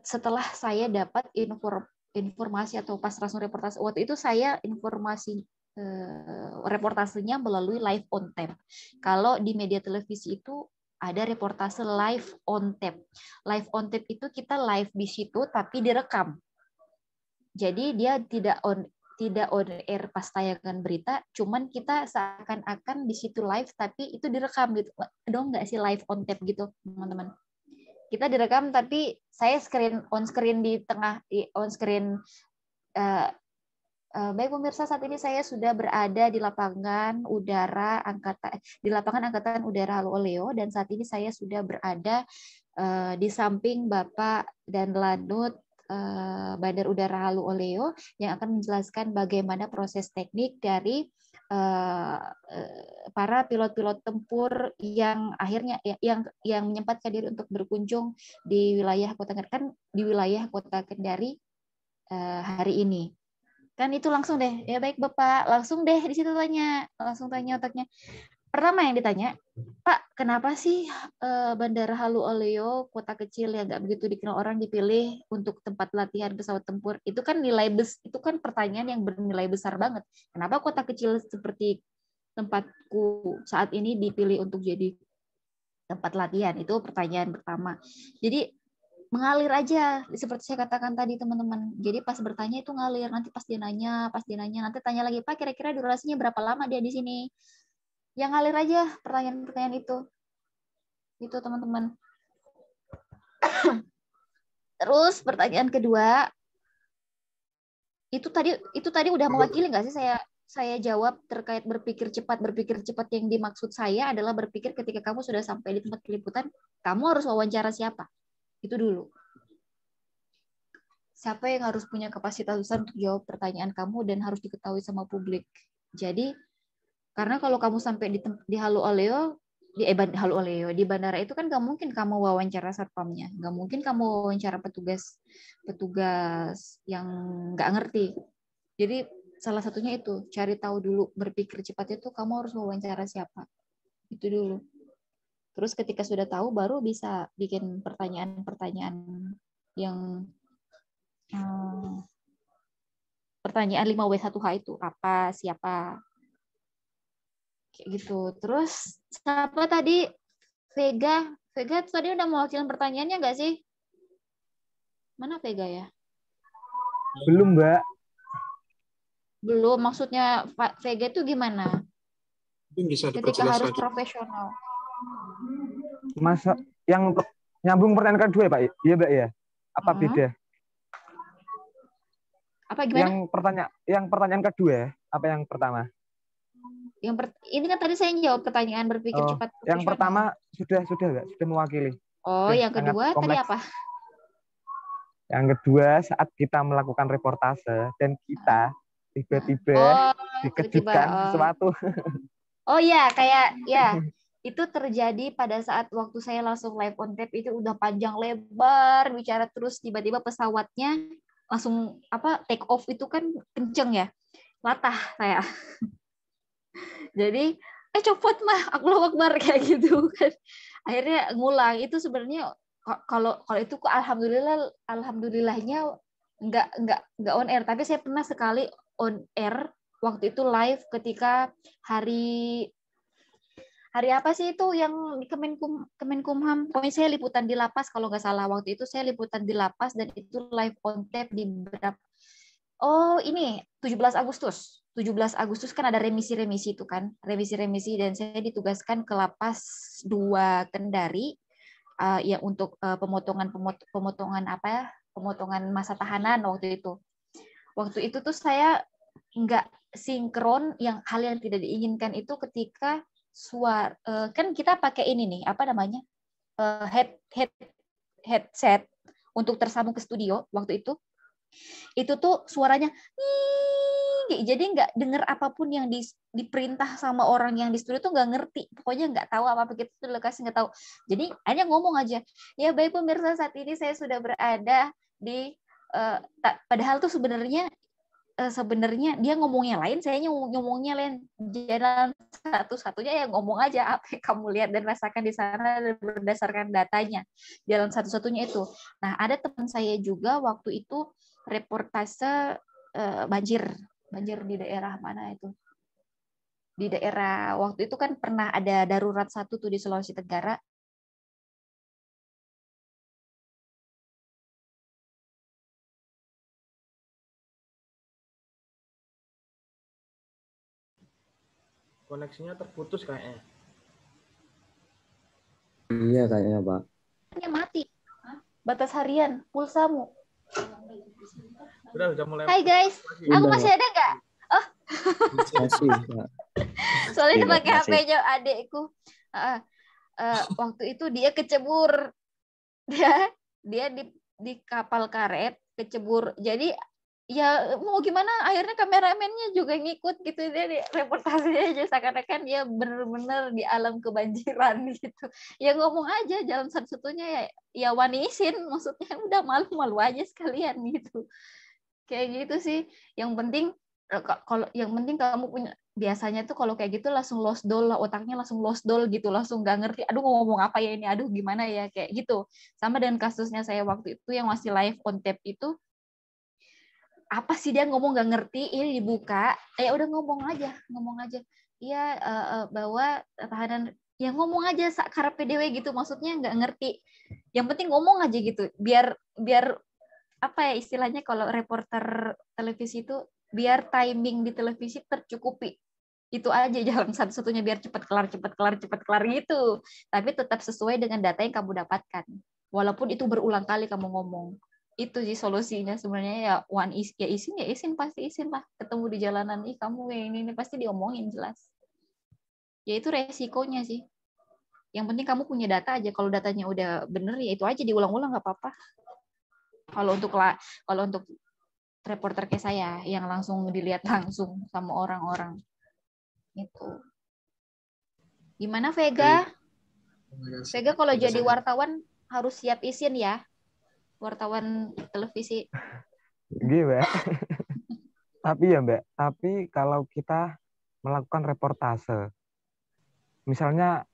setelah saya dapat informasi atau pas langsung reportase, waktu itu saya informasi reportasenya melalui live on tape. Kalau di media televisi itu ada reportase live on tape. Live on tape itu kita live di situ tapi direkam. Jadi dia tidak on air pas tayangan berita, cuman kita seakan-akan di situ live tapi itu direkam gitu. Dong nggak sih live on tape gitu, teman-teman? Kita direkam tapi saya on screen di tengah on screen. Baik pemirsa, saat ini saya sudah berada di lapangan Angkatan Udara Halu Oleo, dan saat ini saya sudah berada di samping Bapak dan Lanut Bandar Udara Halu Oleo yang akan menjelaskan bagaimana proses teknik dari para pilot-pilot tempur yang akhirnya yang menyempatkan diri untuk berkunjung di wilayah Kota Kendari hari ini. Kan itu langsung deh, ya baik Bapak, langsung deh di situ langsung tanya otaknya. Pertama yang ditanya, Pak, kenapa sih Bandara Halu Oleo, kota kecil yang nggak begitu dikenal orang, dipilih untuk tempat latihan pesawat tempur? Itu kan itu kan pertanyaan yang bernilai besar banget. Kenapa kota kecil seperti tempatku saat ini dipilih untuk jadi tempat latihan? Itu pertanyaan pertama. Jadi mengalir aja, seperti saya katakan tadi teman-teman. Jadi pas bertanya itu ngalir, nanti pas dia nanya, nanti tanya lagi, Pak, kira-kira durasinya berapa lama dia di sini? Yang ngalir aja pertanyaan-pertanyaan itu. Itu teman-teman. Terus pertanyaan kedua, itu tadi udah mewakili nggak sih saya jawab terkait berpikir cepat. Berpikir cepat yang dimaksud saya adalah berpikir ketika kamu sudah sampai di tempat peliputan, kamu harus wawancara siapa? Itu dulu. Siapa yang harus punya kapasitas besar untuk jawab pertanyaan kamu dan harus diketahui sama publik. Jadi, karena kalau kamu sampai di Halu Oleo, di bandara itu kan nggak mungkin kamu wawancara satpamnya, nggak mungkin kamu wawancara petugas yang nggak ngerti. Jadi salah satunya itu, cari tahu dulu, berpikir cepat itu kamu harus wawancara siapa. Itu dulu. Terus ketika sudah tahu, baru bisa bikin pertanyaan-pertanyaan yang pertanyaan 5W1H itu, apa, siapa, kayak gitu. Terus siapa tadi? Vega tadi udah mewakilin pertanyaannya nggak sih? Mana Vega ya? Belum, Mbak. Belum, maksudnya Vega itu gimana? Bisa ketika harus lagi profesional. Masa yang nyambung pertanyaan kedua ya, Pak? Iya, Mbak ya? Apa beda? Apa gimana? Yang pertanyaan kedua ya? Apa yang pertama? Ini kan tadi saya jawab pertanyaan berpikir cepat profesional. Yang pertama sudah Mbak, sudah mewakili. Yang kedua tadi apa? Yang kedua, saat kita melakukan reportase dan kita tiba-tiba dikejutkan sesuatu. Oh ya, itu terjadi pada saat waktu saya langsung live on tape, itu udah panjang lebar bicara, terus tiba-tiba pesawatnya langsung take off, itu kan kenceng ya, latah saya. Jadi copot mah, Allahu Akbar, kayak gitu kan. Akhirnya ngulang. Itu sebenarnya kalau itu alhamdulillahnya nggak on air, tapi saya pernah sekali on air waktu itu live ketika hari apa sih itu yang di Kemenkumham, pokoknya saya liputan di lapas kalau nggak salah. Waktu itu saya liputan di lapas dan itu live on tape di berapa, ini 17 Agustus kan ada remisi itu kan, remisi dan saya ditugaskan ke lapas 2 Kendari ya untuk pemotongan masa tahanan waktu itu. Waktu itu tuh saya nggak sinkron, hal yang tidak diinginkan itu ketika suara kan kita pakai ini nih apa namanya headset untuk tersambung ke studio waktu itu tuh suaranya jadi nggak dengar apapun yang diperintah sama orang yang di studio tuh nggak ngerti, pokoknya nggak tahu apa begitu tuh lokasi nggak tahu, jadi hanya ngomong aja ya baik pemirsa saat ini saya sudah berada di padahal tuh sebenarnya dia ngomongnya lain, saya ngomongnya lain. Jalan satu-satunya ya ngomong aja apa yang kamu lihat dan rasakan di sana berdasarkan datanya. Jalan satu-satunya itu. Nah, ada teman saya juga waktu itu reportase banjir di daerah mana itu? Di daerah waktu itu kan pernah ada darurat 1 tuh di Sulawesi Tenggara. Koneksinya terputus kayaknya. Iya kayaknya, Pak. Mati. Batas harian pulsamu. Udah mulai. Hai guys, aku masih ada nggak? Oh. Masih, Pak. Soalnya dipakai HP-nya adekku. Waktu itu dia kecebur. Dia di kapal karet kecebur. Jadi ya mau gimana, akhirnya kameramennya juga ngikut gitu, dia reportasenya aja seakan-akan dia bener-bener di alam kebanjiran gitu. Ya ngomong aja jalan satu-satunya ya wani izin, maksudnya udah malu-malu aja sekalian gitu. Kayak gitu sih. Yang penting kamu punya, biasanya tuh kalau kayak gitu langsung lost doll lah, otaknya langsung lost doll gitu, langsung nggak ngerti, aduh ngomong apa ya ini, aduh gimana ya, kayak gitu. Sama dengan kasusnya saya waktu itu yang masih live on tape itu, apa sih dia ngomong nggak ngerti, ini dibuka, udah ngomong aja, iya bahwa tahanan, ya ngomong aja karena PDW gitu, maksudnya nggak ngerti, yang penting ngomong aja gitu, biar apa ya istilahnya kalau reporter televisi itu, biar timing di televisi tercukupi, itu aja jalan satu-satunya, biar cepat kelar gitu, tapi tetap sesuai dengan data yang kamu dapatkan, walaupun itu berulang kali kamu ngomong. Itu sih solusinya sebenarnya, ya izin pasti izin lah, ketemu di jalanan kamu ini pasti diomongin jelas, ya itu resikonya sih. Yang penting kamu punya data aja, kalau datanya udah bener ya itu aja diulang-ulang nggak apa-apa. Kalau untuk reporter kayak saya yang langsung dilihat langsung sama orang-orang itu. Gimana Vega? Vega kalau jadi wartawan harus siap izin ya. Wartawan televisi. Gini, Mbak. Tapi kalau kita melakukan reportase, misalnya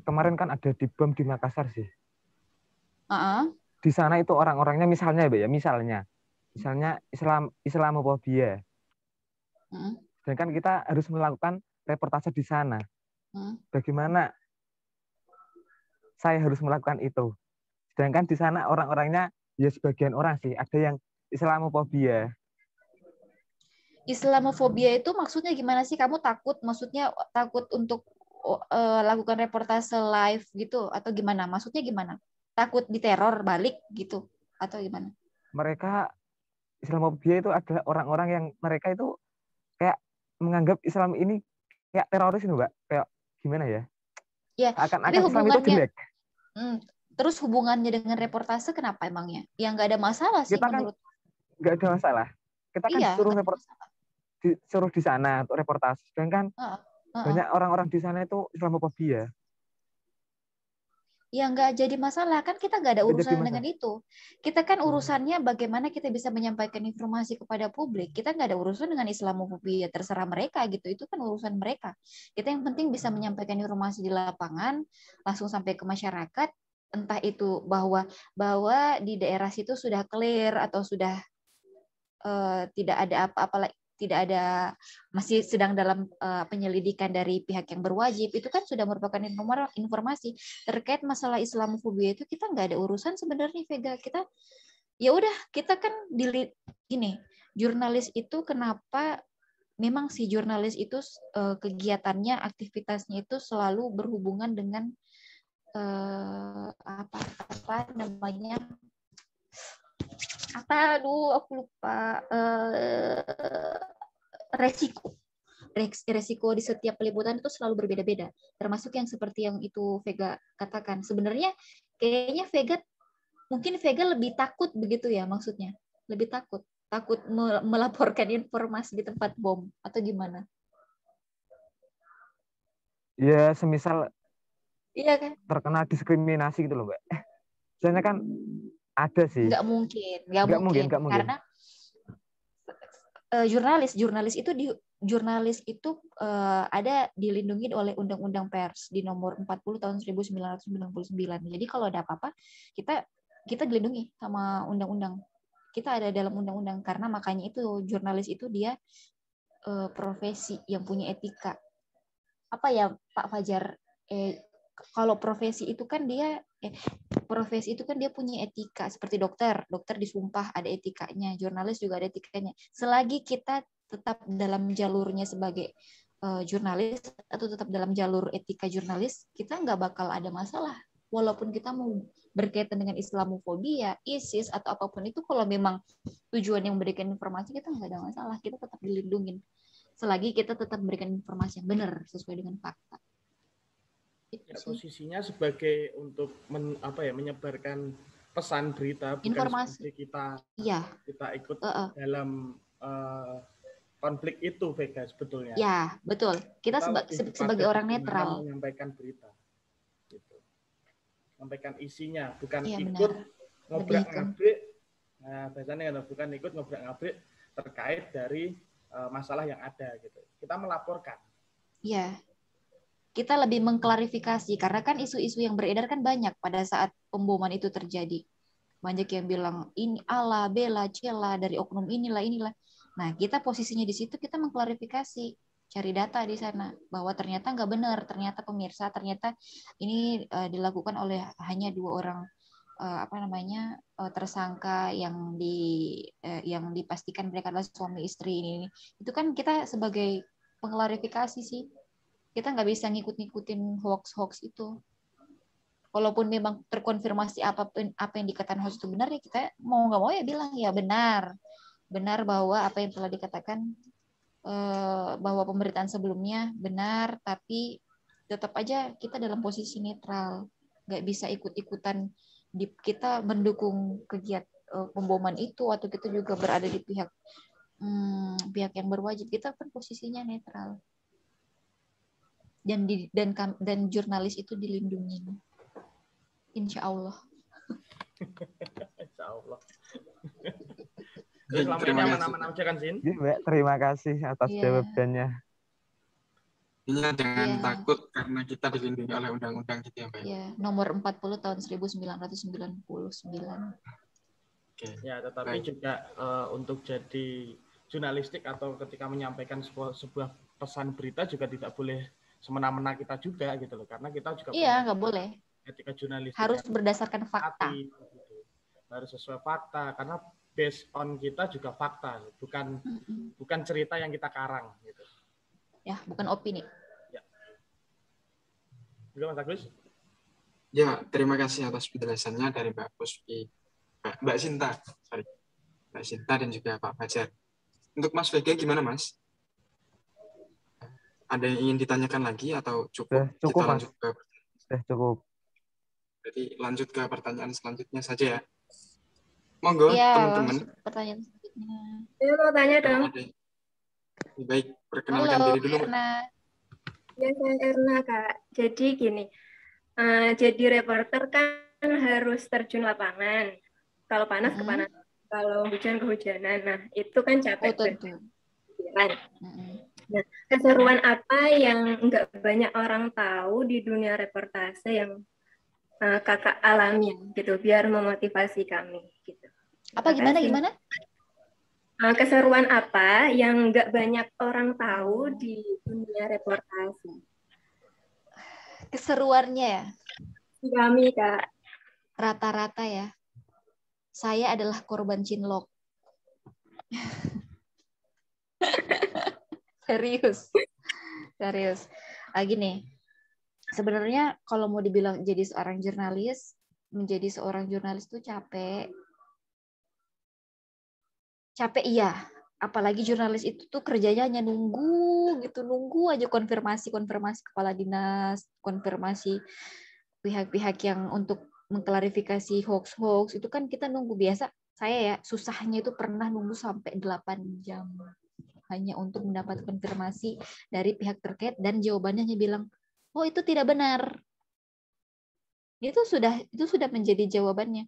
kemarin kan ada di bom di Makassar sih. Di sana itu orang-orangnya misalnya Islamofobia. Sedangkan kita harus melakukan reportase di sana. Bagaimana saya harus melakukan itu? Sedangkan di sana orang-orangnya ya sebagian orang sih, ada yang Islamofobia. Islamofobia itu maksudnya gimana sih? Kamu maksudnya takut untuk lakukan reportase live gitu atau gimana? Maksudnya gimana? Takut diteror balik gitu atau gimana? Mereka Islamofobia itu adalah orang-orang yang mereka itu kayak menganggap Islam ini kayak teroris nih, Mbak. Kayak gimana ya? Ya, akan Islam itu jelek. Terus hubungannya dengan reportase kenapa emangnya? Ya nggak ada masalah sih kita menurut. Nggak ada masalah. Kita kan disuruh di sana untuk reportase. Sedangkan banyak orang-orang di sana itu Islamofobia. Ya nggak jadi masalah, kan kita nggak ada urusan dengan itu. Kita kan urusannya bagaimana kita bisa menyampaikan informasi kepada publik. Kita nggak ada urusan dengan Islamofobia, terserah mereka gitu. Itu kan urusan mereka. Kita yang penting bisa menyampaikan informasi di lapangan, langsung sampai ke masyarakat. Entah itu bahwa di daerah situ sudah clear atau sudah tidak ada apa-apa lagi. tidak ada, masih sedang dalam penyelidikan dari pihak yang berwajib, itu kan sudah merupakan informasi terkait masalah Islamofobia. Itu kita nggak ada urusan sebenarnya, Vega. Kita ya udah, kita kan gini, jurnalis itu kenapa memang si jurnalis itu kegiatannya, aktivitasnya itu selalu berhubungan dengan aku lupa, resiko di setiap peliputan itu selalu berbeda-beda, termasuk yang seperti yang itu Vega katakan. Sebenarnya kayaknya mungkin Vega lebih takut begitu ya, maksudnya lebih takut melaporkan informasi di tempat bom atau gimana? Ya semisal iya kan, terkena diskriminasi gitu loh, Mbak. Soalnya kan ada sih. Nggak mungkin. Karena jurnalis itu ada dilindungi oleh Undang-Undang Pers di nomor 40 tahun 1999. Jadi kalau ada apa-apa, kita dilindungi sama undang-undang. Kita ada dalam undang-undang, karena makanya itu jurnalis itu dia profesi yang punya etika. Apa ya Pak Fajar? Kalau profesi itu kan dia punya etika, seperti dokter disumpah ada etikanya, jurnalis juga ada etikanya. Selagi kita tetap dalam jalurnya sebagai jurnalis atau tetap dalam jalur etika jurnalis, kita nggak bakal ada masalah. Walaupun kita mau berkaitan dengan Islamofobia, ISIS atau apapun itu, kalau memang tujuan yang memberikan informasi, kita nggak ada masalah, kita tetap dilindungi. Selagi kita tetap memberikan informasi yang benar sesuai dengan fakta. Ya, posisinya sebagai untuk menyebarkan pesan berita, bukan informasi kita ikut dalam konflik itu, Vega, sebetulnya. Ya, betul. Kita sebagai orang netral menyampaikan berita, gitu. Menyampaikan isinya, bukan ikut ngobrak-ngabrik. Nah, biasanya bukan ikut ngobrak-ngabrik terkait dari masalah yang ada, gitu. Kita melaporkan. Iya. Kita lebih mengklarifikasi, karena kan isu-isu yang beredar kan banyak pada saat pemboman itu terjadi. Banyak yang bilang ini Allah, bela, cela dari oknum inilah. Nah, kita posisinya di situ, kita mengklarifikasi, cari data di sana bahwa ternyata nggak benar, ternyata ini dilakukan oleh hanya 2 orang tersangka yang dipastikan mereka adalah suami istri ini. Itu kan kita sebagai pengklarifikasi sih. Kita nggak bisa ngikut-ngikutin hoax itu. Walaupun memang terkonfirmasi apa yang dikatakan hoax itu benar, ya kita mau nggak mau ya bilang ya benar bahwa apa yang telah dikatakan bahwa pemberitaan sebelumnya benar, tapi tetap aja kita dalam posisi netral, nggak bisa ikut-ikutan kita mendukung kegiatan pemboman itu, atau kita juga berada di pihak yang berwajib. Kita kan posisinya netral. Dan jurnalis itu dilindungi, insya Allah. Insya Allah. Selama ini aman-aman aja kan, Sin? Terima kasih atas jawabannya. Iya, jangan takut karena kita dilindungi oleh undang-undang gitu ya, Mbak. Iya, nomor 40 tahun 1999. Okay. Ya, tetapi juga untuk jadi jurnalistik atau ketika menyampaikan sebuah pesan berita juga tidak boleh semena-mena kita juga gitu loh, karena kita juga nggak boleh, etika jurnalistik harus berdasarkan fakta, gitu. Harus sesuai fakta, karena based on kita juga fakta, bukan cerita yang kita karang gitu ya, bukan opini ya. Juga Mas Agus ya, terima kasih atas penjelasannya dari Mbak Puspi, Mbak Sinta dan juga Pak Fajar. Untuk Mas Vega gimana, Mas? Ada yang ingin ditanyakan lagi atau cukup? Cukup, kita lanjut Mas. Cukup. Berarti lanjut ke pertanyaan selanjutnya saja ya. Monggo, teman-teman. Pertanyaan selanjutnya. Saya mau tanya dong. Baik, perkenalkan diri dulu. Erna. Ya, saya Erna, Kak. Jadi gini, jadi reporter kan harus terjun lapangan. Kalau panas kepanasan, kalau hujan kehujanan. Nah, itu kan capek. Tentu. Nah, keseruan apa yang nggak banyak orang tahu di dunia reportase yang Kakak alami gitu, biar memotivasi kami gitu. Apa gimana? Keseruan apa yang nggak banyak orang tahu di dunia reportase? Keseruannya ya? Kami, Kak. Rata-rata ya. Saya adalah korban cinlok. Serius. Gini, sebenarnya kalau mau dibilang jadi seorang jurnalis, menjadi seorang jurnalis tuh capek. Capek iya. Apalagi jurnalis itu tuh kerjanya hanya nunggu aja konfirmasi kepala dinas, konfirmasi pihak-pihak yang untuk mengklarifikasi hoax itu kan kita nunggu biasa. Saya ya susahnya itu pernah nunggu sampai 8 jam hanya untuk mendapat konfirmasi dari pihak terkait dan jawabannya hanya bilang, "Oh, itu tidak benar." Itu sudah menjadi jawabannya.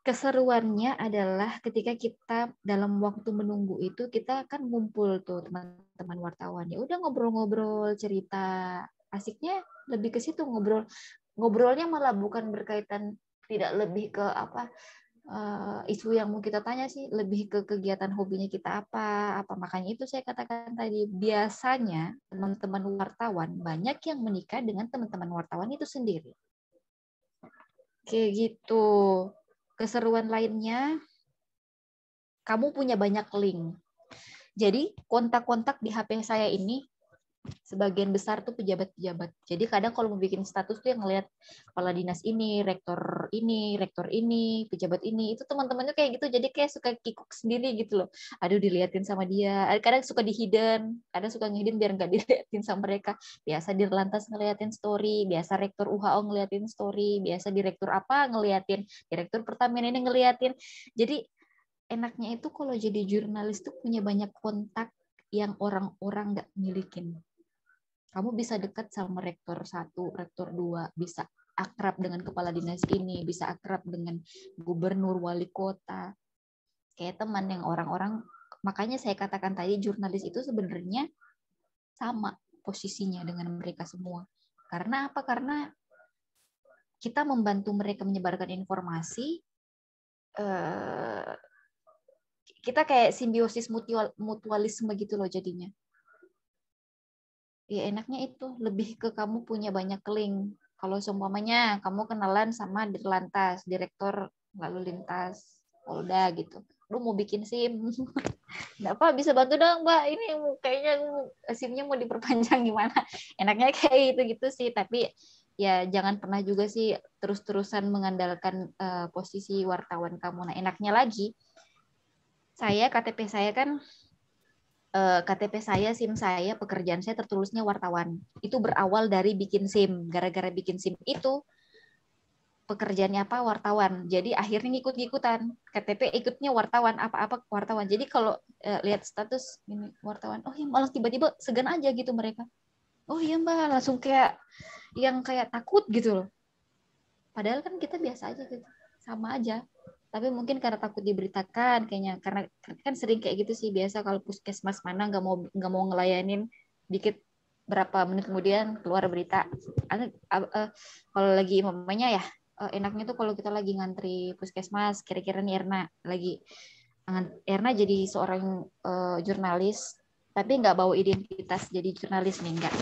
Keseruannya adalah ketika kita dalam waktu menunggu itu kita kan ngumpul tuh teman-teman wartawan, ya udah ngobrol-ngobrol cerita, asiknya lebih ke situ ngobrolnya malah bukan berkaitan, tidak lebih ke apa isu yang mau kita tanya sih, lebih ke kegiatan hobinya kita apa makanya itu saya katakan tadi biasanya teman-teman wartawan banyak yang menikah dengan teman-teman wartawan itu sendiri kayak gitu. Keseruan lainnya, kamu punya banyak link. Jadi kontak-kontak di HP saya ini sebagian besar tuh pejabat-pejabat. Jadi kadang kalau mau bikin status tuh yang ngelihat kepala dinas ini, rektor ini, pejabat ini, itu teman-temannya kayak gitu. Jadi kayak suka kikuk sendiri gitu loh. Aduh diliatin sama dia. Kadang suka di-hidden, kadang suka nge-hidden biar nggak diliatin sama mereka. Biasa Dirlantas ngeliatin story, biasa rektor UHO ngeliatin story, biasa direktur apa ngeliatin, direktur Pertamina ini ngeliatin. Jadi enaknya itu kalau jadi jurnalis tuh punya banyak kontak yang orang-orang nggak milikin. Kamu bisa dekat sama rektor 1, rektor 2, bisa akrab dengan kepala dinas ini, bisa akrab dengan gubernur, wali kota. Kayak teman yang orang-orang, makanya saya katakan tadi jurnalis itu sebenarnya sama posisinya dengan mereka semua. Karena apa? Karena kita membantu mereka menyebarkan informasi, kita kayak simbiosis mutualisme gitu loh jadinya. Ya enaknya itu lebih ke kamu punya banyak link. Kalau seumpamanya kamu kenalan sama Dirlantas, direktur lalu lintas Polda gitu, lu mau bikin SIM, nggak apa bisa bantu dong Mbak, ini kayaknya SIM-nya mau diperpanjang gimana, enaknya kayak gitu sih. Tapi ya jangan pernah juga sih terus-terusan mengandalkan posisi wartawan kamu. Nah enaknya lagi, KTP saya kan KTP saya, SIM saya, pekerjaan saya tertulisnya wartawan. Itu berawal dari bikin SIM. Gara-gara bikin SIM itu, pekerjaannya apa? Wartawan. Jadi akhirnya ngikut-ngikutan. KTP ikutnya wartawan, apa-apa wartawan. Jadi kalau lihat status ini wartawan, oh ya malah tiba-tiba segan aja gitu mereka. Oh iya Mbak, langsung kayak yang kayak takut gitu loh. Padahal kan kita biasa aja gitu. Sama aja. Tapi mungkin karena takut diberitakan kayaknya, karena kan sering kayak gitu sih biasa kalau puskesmas mana nggak mau ngelayanin, dikit berapa menit kemudian keluar berita. Kalau lagi mamanya ya enaknya tuh kalau kita lagi ngantri puskesmas, kira-kira nih Erna jadi seorang jurnalis tapi nggak bawa identitas jadi jurnalis nih, nggak,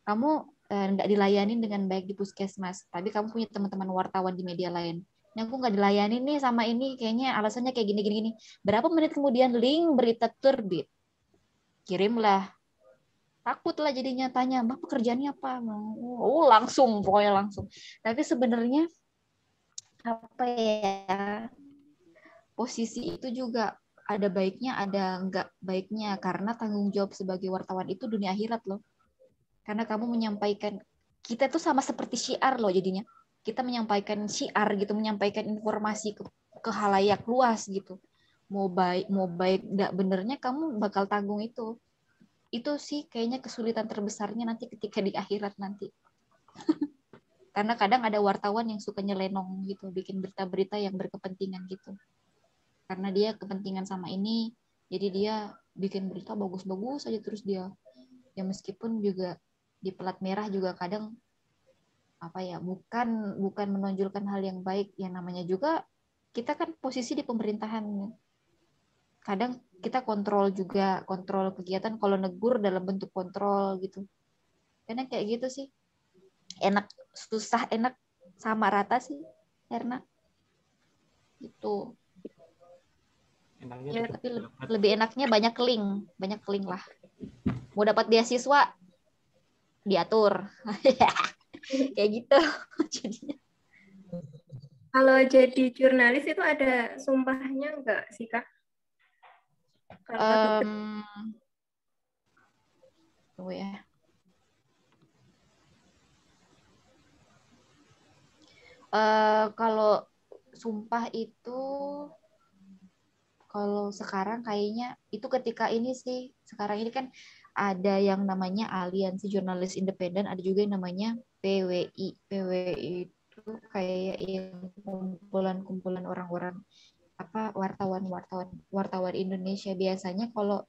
kamu nggak dilayanin dengan baik di puskesmas, tapi kamu punya teman-teman wartawan di media lain. Ini aku nggak dilayani nih sama ini, kayaknya alasannya kayak gini. Berapa menit kemudian link berita terbit. Kirimlah. Takutlah jadinya tanya, Mbak pekerjaannya apa? Oh, pokoknya langsung. Tapi sebenarnya apa ya? Posisi itu juga ada baiknya, ada nggak baiknya, karena tanggung jawab sebagai wartawan itu dunia akhirat loh. Karena kamu menyampaikan, kita tuh sama seperti syiar loh jadinya. Kita menyampaikan syiar gitu, menyampaikan informasi ke halayak luas gitu. Mau baik enggak benernya kamu bakal tanggung itu. Itu sih kayaknya kesulitan terbesarnya nanti ketika di akhirat nanti. Karena kadang ada wartawan yang suka nyelenong gitu, bikin berita-berita yang berkepentingan gitu. Karena dia kepentingan sama ini, jadi dia bikin berita bagus-bagus aja terus dia. Ya meskipun juga di pelat merah juga kadang apa ya, bukan menonjolkan hal yang baik, yang namanya juga kita kan posisi di pemerintahan, kadang kita kontrol juga, kontrol kegiatan kalau negur dalam bentuk kontrol gitu. Karena kayak gitu sih. Enak, susah, enak, sama rata sih, Erna. Itu. Ya, tapi lebih enaknya banyak link lah. Mau dapat beasiswa, diatur. Kayak gitu. Jadinya. Kalau jadi jurnalis itu ada sumpahnya enggak sih, Kak? Tunggu ya. Kalau sumpah itu, kalau sekarang kayaknya itu ketika ini sih, sekarang ini kan ada yang namanya Aliansi Jurnalis Independen, ada juga yang namanya PWI. PWI itu kayak yang kumpulan-kumpulan orang-orang wartawan Indonesia. Biasanya kalau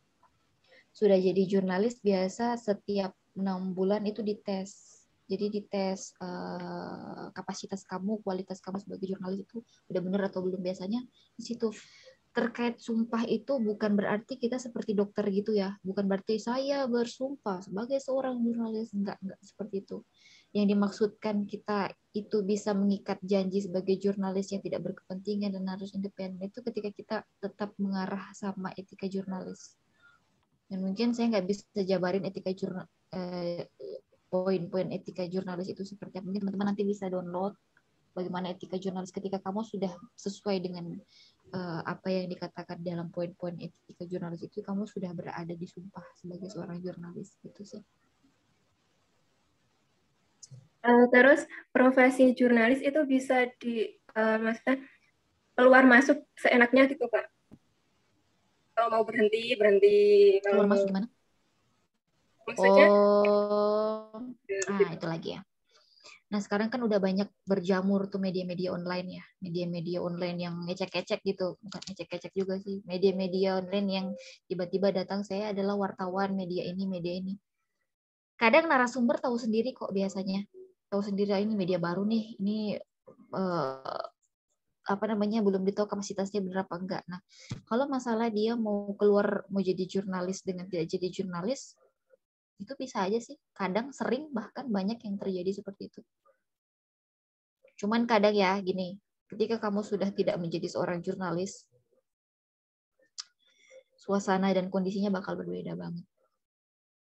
sudah jadi jurnalis biasa setiap 6 bulan itu dites. Jadi dites kapasitas kamu, kualitas kamu sebagai jurnalis itu udah bener atau belum. Biasanya di situ. Terkait sumpah itu bukan berarti kita seperti dokter gitu ya. Bukan berarti saya bersumpah sebagai seorang jurnalis. Enggak seperti itu. Yang dimaksudkan kita itu bisa mengikat janji sebagai jurnalis yang tidak berkepentingan dan harus independen itu ketika kita tetap mengarah sama etika jurnalis. Dan mungkin saya nggak bisa jabarin etika poin-poin etika jurnalis itu seperti apa. Mungkin teman-teman nanti bisa download bagaimana etika jurnalis ketika kamu sudah sesuai dengan apa yang dikatakan dalam poin-poin etika jurnalis itu, kamu sudah berada di sumpah sebagai seorang jurnalis gitu sih. Terus profesi jurnalis itu bisa maksudnya keluar masuk seenaknya gitu, Kak? Kalau mau berhenti. Keluar masuk gimana? Maksudnya? Itu lagi ya. Nah, sekarang kan udah banyak berjamur tuh media-media online ya. Media-media online yang ngecek-ngecek gitu. Bukan ngecek-ngecek juga sih. Media-media online yang tiba-tiba datang, saya adalah wartawan media ini. Kadang narasumber tahu sendiri kok biasanya. Tahu sendiri, ini media baru nih. Ini belum ditahu kapasitasnya benar apa enggak. Nah, kalau masalah dia mau keluar, mau jadi jurnalis dengan tidak jadi jurnalis, itu bisa aja sih. Kadang, sering, bahkan banyak yang terjadi seperti itu. Cuman kadang ya gini, ketika kamu sudah tidak menjadi seorang jurnalis, suasana dan kondisinya bakal berbeda banget.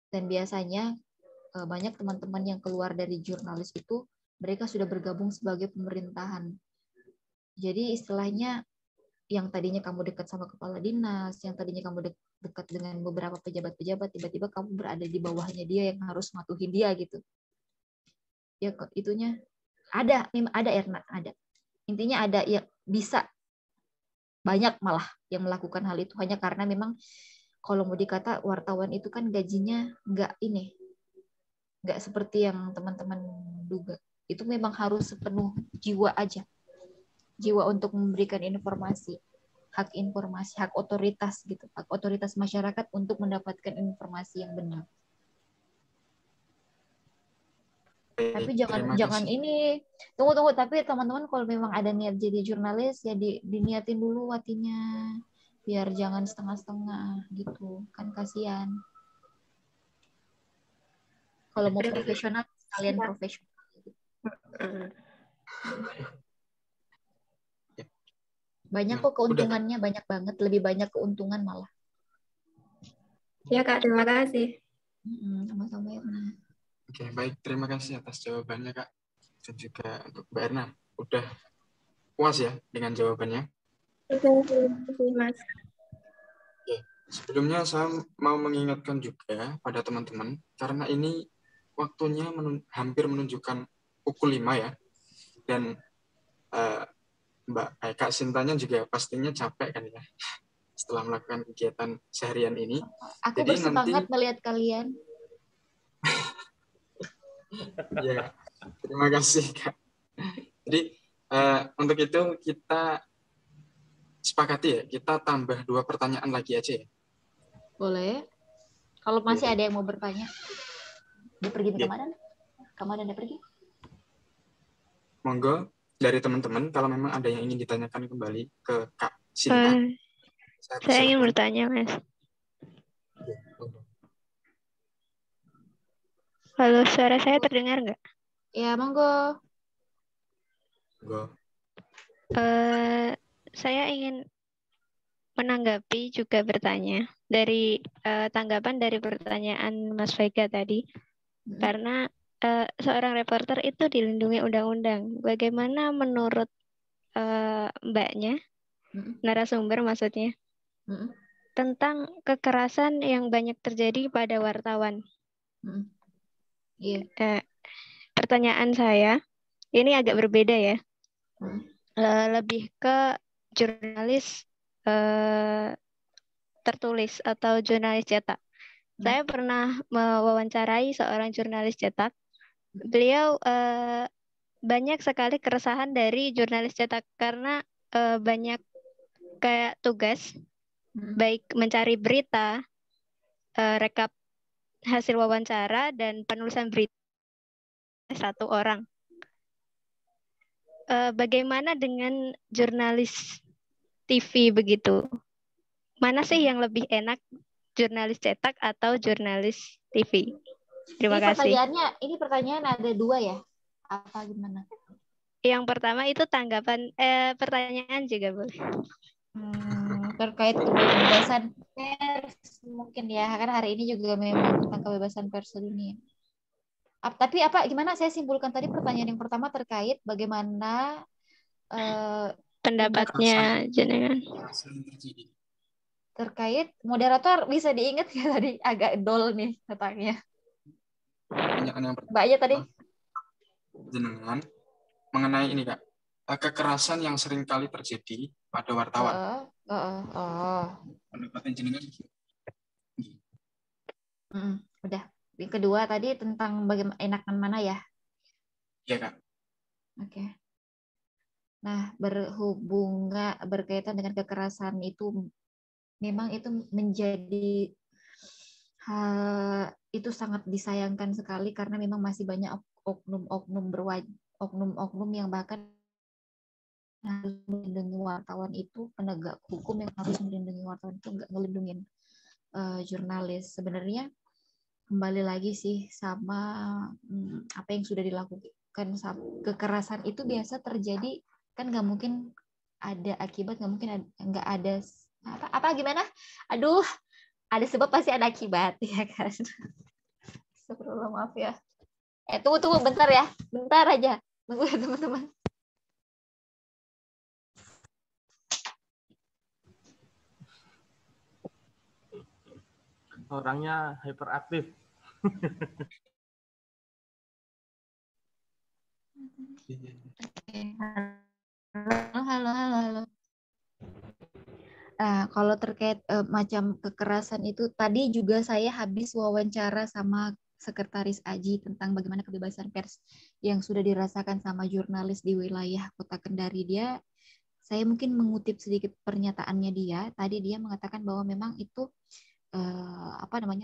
Dan biasanya banyak teman-teman yang keluar dari jurnalis itu, mereka sudah bergabung sebagai pemerintahan. Jadi istilahnya, yang tadinya kamu dekat sama kepala dinas, yang tadinya kamu dekat dengan beberapa pejabat-pejabat, tiba-tiba kamu berada di bawahnya dia yang harus matuhin dia gitu. Ya itunya ada Erna, ada. Intinya ada yang bisa, banyak malah yang melakukan hal itu hanya karena memang kalau mau dikata wartawan itu kan gajinya nggak seperti yang teman-teman duga. Itu memang harus sepenuh jiwa aja. Jiwa untuk memberikan informasi, hak otoritas gitu, hak otoritas masyarakat untuk mendapatkan informasi yang benar. Tapi jangan ini, tunggu, tapi teman-teman kalau memang ada niat jadi jurnalis ya diniatin dulu hatinya, biar jangan setengah-setengah gitu, kan kasihan. Kalau mau profesional, kalian profesional. Banyak kok keuntungannya, banyak banget, lebih banyak keuntungan malah. Ya Kak, terima kasih. Sama-sama ya. Oke, baik. Terima kasih atas jawabannya, Kak. Dan juga untuk Mbak Erna. Udah puas ya dengan jawabannya? Terima kasih, Mas. Oke. Sebelumnya saya mau mengingatkan juga pada teman-teman, karena ini waktunya hampir menunjukkan pukul 5 ya. Dan Kak Sintanya juga pastinya capek kan ya, setelah melakukan kegiatan seharian ini. Aku jadi bersemangat melihat kalian. Ya, terima kasih Kak. Jadi untuk itu kita sepakati ya, kita tambah 2 pertanyaan lagi aja ya. Boleh. Kalau masih ada yang mau bertanya. Dia pergi kemana? Kemana dia pergi? Monggo dari teman-teman kalau memang ada yang ingin ditanyakan kembali ke Kak Sinta. Saya ingin bertanya, Mas. Halo, suara saya terdengar nggak? Ya, monggo. Saya ingin menanggapi juga bertanya dari tanggapan dari pertanyaan Mas Vega tadi, karena seorang reporter itu dilindungi undang-undang. Bagaimana menurut mbaknya, narasumber maksudnya, tentang kekerasan yang banyak terjadi pada wartawan? Pertanyaan saya ini agak berbeda ya, lebih ke jurnalis tertulis atau jurnalis cetak. Saya pernah mewawancarai seorang jurnalis cetak. Beliau banyak sekali keresahan dari jurnalis cetak karena banyak kayak tugas, baik mencari berita, rekap hasil wawancara, dan penulisan berita satu orang. Bagaimana dengan jurnalis TV begitu? Mana sih yang lebih enak, jurnalis cetak atau jurnalis TV? Terima kasih. Ini pertanyaan ada dua ya? Apa gimana? Yang pertama itu tanggapan, pertanyaan juga boleh. Terkait kebebasan pers mungkin ya, karena hari ini juga memang tentang kebebasan pers dunia. Tapi gimana saya simpulkan tadi pertanyaan yang pertama terkait bagaimana pendapatnya jenengan terkait moderator, bisa diingat ya tadi agak dol nih letaknya. Mbaknya tadi jenengan mengenai ini Kak, kekerasan yang sering kali terjadi pada wartawan. Pendapatnya jenengan. Udah. Yang kedua tadi tentang bagaimana enakan mana ya? Iya Kak. Oke. Nah, berkaitan dengan kekerasan itu, memang itu menjadi itu sangat disayangkan sekali karena memang masih banyak oknum-oknum yang bahkan harus melindungi wartawan itu, penegak hukum yang harus melindungi wartawan itu nggak ngelindungin jurnalis. Sebenarnya kembali lagi sih sama apa yang sudah dilakukan. Kekerasan itu biasa terjadi, kan nggak mungkin ada akibat, nggak mungkin nggak ada apa gimana? Aduh, ada sebab pasti ada akibat ya kan. Astagfirullah, maaf ya. Tunggu bentar ya, bentar aja, tunggu ya teman-teman. Orangnya hyperaktif. Halo. Kalau terkait macam kekerasan itu, tadi juga saya habis wawancara sama Sekretaris Aji tentang bagaimana kebebasan pers yang sudah dirasakan sama jurnalis di wilayah Kota Kendari. Saya mungkin mengutip sedikit pernyataannya dia. Tadi dia mengatakan bahwa memang itu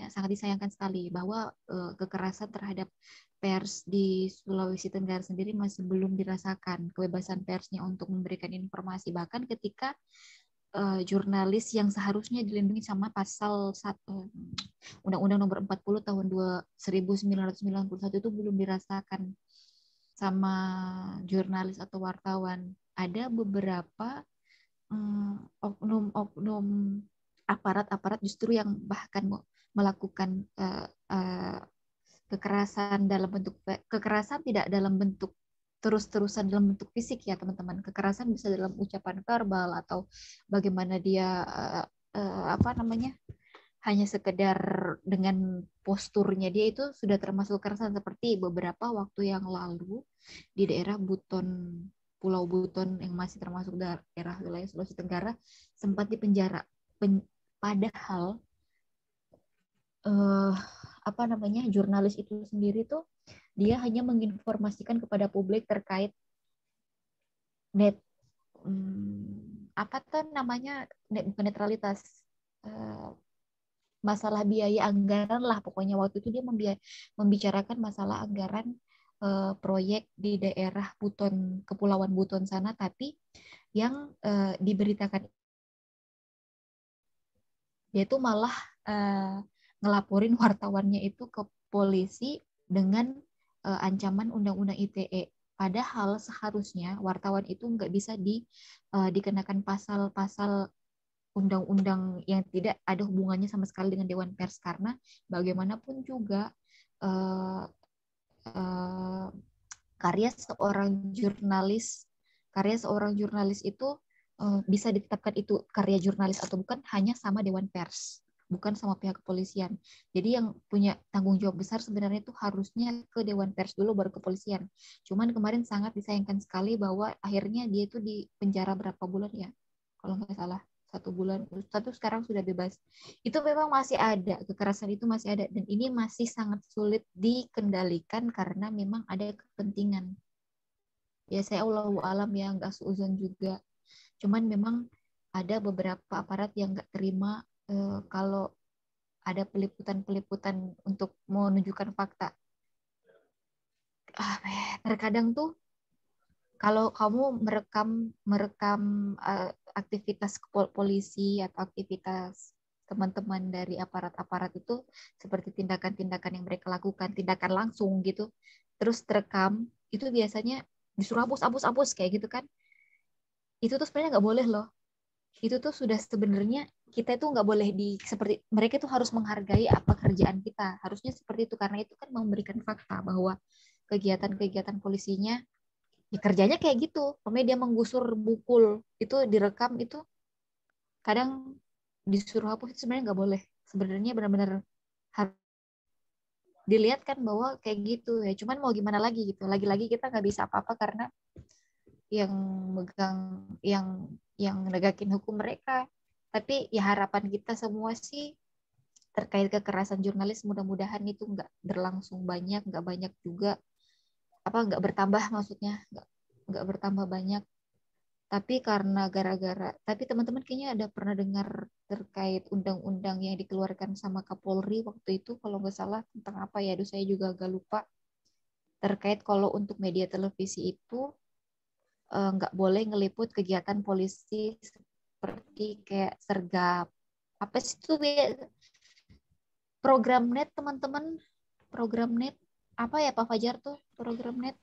sangat disayangkan sekali bahwa kekerasan terhadap pers di Sulawesi Tenggara sendiri masih belum dirasakan kebebasan persnya untuk memberikan informasi, bahkan ketika jurnalis yang seharusnya dilindungi sama pasal 1 Undang-Undang Nomor 40 tahun 1991 itu belum dirasakan sama jurnalis atau wartawan. Ada beberapa oknum-oknum aparat justru yang bahkan melakukan kekerasan tidak dalam bentuk terus-terusan dalam bentuk fisik ya teman-teman. Kekerasan bisa dalam ucapan verbal atau bagaimana dia hanya sekedar dengan posturnya dia, itu sudah termasuk kekerasan. Seperti beberapa waktu yang lalu di daerah Pulau Buton yang masih termasuk daerah wilayah Sulawesi Tenggara sempat dipenjara. Padahal jurnalis itu sendiri tuh dia hanya menginformasikan kepada publik terkait netralitas, masalah biaya anggaran lah pokoknya. Waktu itu dia membicarakan masalah anggaran proyek di daerah Buton, Kepulauan Buton sana, tapi yang diberitakan dia tuh malah ngelaporin wartawannya itu ke polisi dengan ancaman undang-undang ITE. Padahal seharusnya wartawan itu nggak bisa dikenakan pasal-pasal undang-undang yang tidak ada hubungannya sama sekali dengan Dewan Pers, karena bagaimanapun juga karya seorang jurnalis itu bisa ditetapkan itu karya jurnalis atau bukan hanya sama Dewan Pers, bukan sama pihak kepolisian. Jadi yang punya tanggung jawab besar sebenarnya itu harusnya ke Dewan Pers dulu baru kepolisian. Cuman kemarin sangat disayangkan sekali bahwa akhirnya dia itu di penjara berapa bulan ya, kalau nggak salah 1 bulan, tapi sekarang sudah bebas. Itu memang masih ada, kekerasan itu masih ada, dan ini masih sangat sulit dikendalikan karena memang ada kepentingan. Ya saya Allahu alam ya, nggak seuzon juga. Cuman memang ada beberapa aparat yang nggak terima kalau ada peliputan-peliputan untuk menunjukkan fakta. Terkadang tuh kalau kamu merekam aktivitas polisi atau aktivitas teman-teman dari aparat-aparat itu seperti tindakan-tindakan yang mereka lakukan, tindakan langsung gitu, terus terekam, itu biasanya disuruh hapus kayak gitu kan. Itu tuh sebenarnya nggak boleh loh. Itu tuh sudah sebenarnya kita itu nggak boleh seperti mereka itu harus menghargai apa kerjaan kita. Harusnya seperti itu, karena itu kan memberikan fakta bahwa kegiatan-kegiatan polisinya ya kerjanya kayak gitu. Dia menggusur bukul itu direkam, itu kadang disuruh hapus, itu sebenarnya nggak boleh. Sebenarnya benar-benar harus dilihat kan bahwa kayak gitu ya. Cuman mau gimana lagi gitu. Lagi-lagi kita nggak bisa apa-apa karena yang megang yang negakin hukum mereka. Tapi ya harapan kita semua sih terkait kekerasan jurnalis mudah-mudahan itu nggak berlangsung banyak, nggak banyak juga, nggak bertambah, maksudnya nggak bertambah banyak. Tapi karena tapi teman-teman kayaknya ada pernah dengar terkait undang-undang yang dikeluarkan sama Kapolri waktu itu, kalau nggak salah tentang apa ya, aduh saya juga agak lupa, terkait kalau untuk media televisi itu nggak boleh ngeliput kegiatan polisi seperti kayak sergap apa sih itu program net, teman-teman, program net apa ya Pak Fajar tuh, program net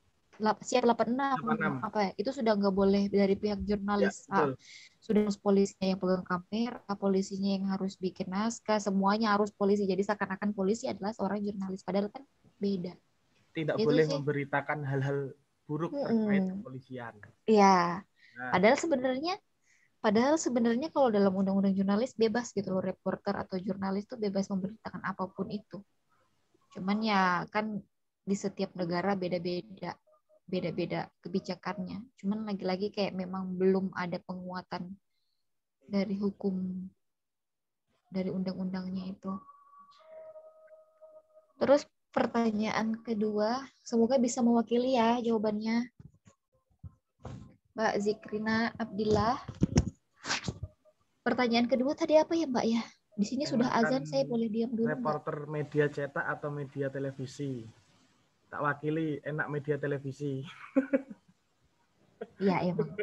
siap 86 apa ya, itu sudah nggak boleh dari pihak jurnalis. Ya, sudah harus polisinya yang pegang kamera, polisinya yang harus bikin naskah, semuanya harus polisi. Jadi seakan-akan polisi adalah seorang jurnalis, padahal kan beda. Tidak itu boleh sih memberitakan hal-hal buruk terkait kepolisian. Iya. Padahal sebenarnya kalau dalam undang-undang jurnalis bebas gitu loh, reporter atau jurnalis tuh bebas memberitakan apapun itu. Cuman ya kan di setiap negara beda-beda kebijakannya. Cuman lagi-lagi kayak memang belum ada penguatan dari hukum, dari undang-undangnya itu. Terus pertanyaan kedua, semoga bisa mewakili ya jawabannya. Mbak Zikrina Abdillah. Pertanyaan kedua tadi apa ya Mbak ya? Di sini sudah azan, saya boleh diam dulu. Reporter media cetak atau media televisi? Tak wakili, enak media televisi. Iya emang.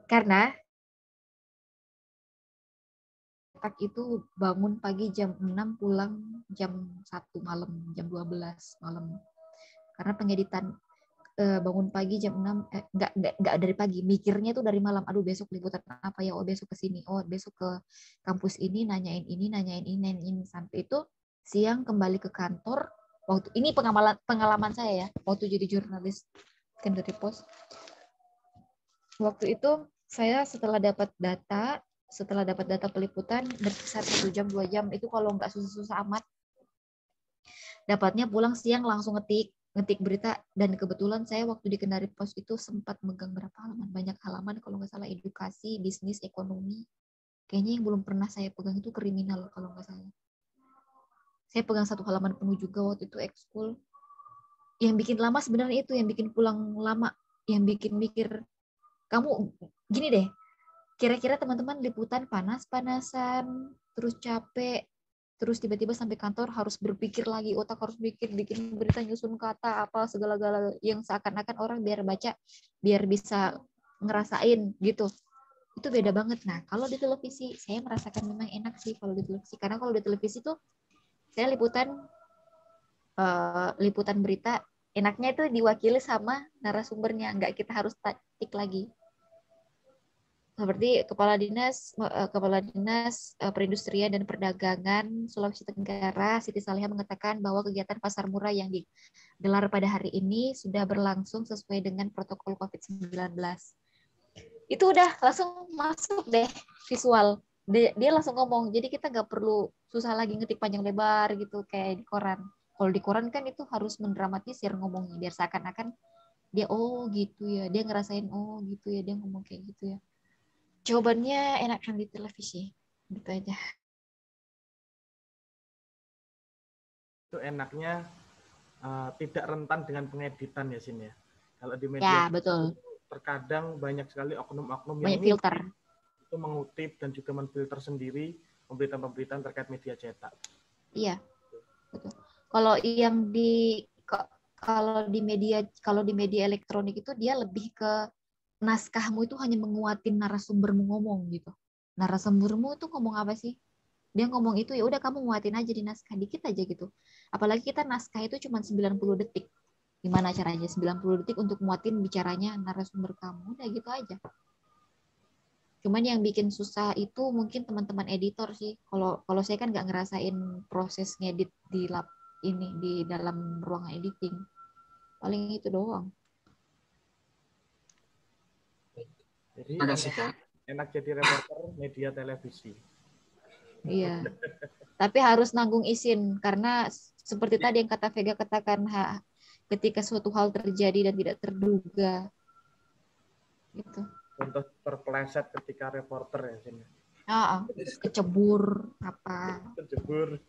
Karena itu bangun pagi jam 6, pulang jam 1 malam, jam 12 malam. Karena pengeditan bangun pagi jam 6, enggak dari pagi, mikirnya tuh dari malam. Aduh besok liputan apa ya, besok ke sini, besok ke kampus ini, nanyain ini, sampai itu siang kembali ke kantor. Waktu ini pengalaman saya ya, waktu jadi jurnalis Kendari Pos. Waktu itu saya setelah dapat data peliputan berkisar 1 jam 2 jam, itu kalau nggak susah-susah amat dapatnya, pulang siang langsung ngetik berita. Dan kebetulan saya waktu di Kendari Pos itu sempat megang berapa halaman, banyak halaman, kalau nggak salah edukasi, bisnis, ekonomi. Kayaknya yang belum pernah saya pegang itu kriminal kalau nggak salah. Saya pegang 1 halaman penuh juga waktu itu ekskul. Yang bikin lama sebenarnya itu, yang bikin pulang lama, yang bikin mikir, kamu gini deh, kira-kira teman-teman liputan panas-panasan, terus capek, terus tiba-tiba sampai kantor harus berpikir lagi, otak harus bikin berita, nyusun kata, apa segala-gala yang seakan-akan orang biar baca, biar bisa ngerasain gitu. Itu beda banget. Nah, kalau di televisi, saya merasakan memang enak sih kalau di televisi. Karena kalau di televisi tuh, saya liputan berita, enaknya itu diwakili sama narasumbernya, nggak kita harus tik lagi. Seperti Kepala Dinas Perindustrian dan Perdagangan Sulawesi Tenggara, Siti Salihah mengatakan bahwa kegiatan pasar murah yang digelar pada hari ini sudah berlangsung sesuai dengan protokol COVID-19. Itu udah langsung masuk deh visual. Dia langsung ngomong, jadi kita nggak perlu susah lagi ngetik panjang lebar gitu kayak di koran. Kalau di koran kan itu harus mendramatisir ngomongnya, biar seakan-akan dia oh gitu ya, dia ngerasain oh gitu ya, dia ngomong kayak gitu ya. Jawabannya enakan di televisi, gitu aja. Itu enaknya tidak rentan dengan pengeditan ya, Sin ya. Kalau di Ya, media betul. Terkadang banyak sekali oknum-oknum yang filter itu mengutip dan juga menfilter sendiri pemberitaan-pemberitaan terkait media cetak. Iya, betul. Kalau di media elektronik itu dia lebih ke naskahmu itu hanya menguatin narasumbermu ngomong gitu. Narasumbermu tuh ngomong apa sih? Dia ngomong itu ya udah kamu nguatin aja di naskah dikit aja gitu. Apalagi kita naskah itu cuma 90 detik. Gimana caranya 90 detik untuk muatin bicaranya narasumber kamu, udah gitu aja. Cuman yang bikin susah itu mungkin teman-teman editor sih. Kalau saya kan nggak ngerasain proses ngedit di dalam ruangan editing. Paling itu doang. Jadi enak jadi reporter media televisi. Iya. Tapi harus nanggung izin karena seperti tadi yang kata Vega katakan, ketika suatu hal terjadi dan tidak terduga gitu. Contoh terpeleset ketika reporter ya sini. Kecebur apa? Kecebur.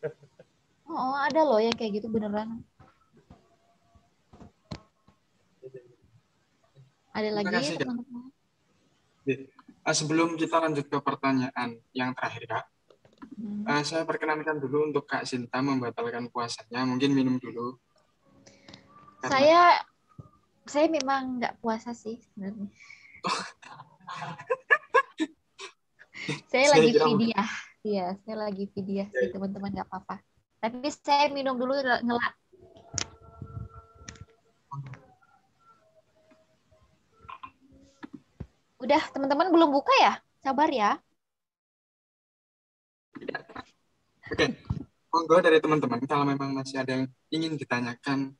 Oh, ada loh yang kayak gitu beneran. Ada lagi teman-teman? Sebelum kita lanjut ke pertanyaan yang terakhir, Kak. Saya perkenankan dulu untuk Kak Sinta membatalkan puasanya. Mungkin minum dulu. Saya memang nggak puasa sih sebenarnya. Saya lagi fidyah. Iya, saya lagi fidyah sih teman-teman, nggak apa-apa. Tapi saya minum dulu ngelak. Udah, teman-teman belum buka ya? Sabar ya. Oke. Monggo dari teman-teman kalau memang masih ada yang ingin ditanyakan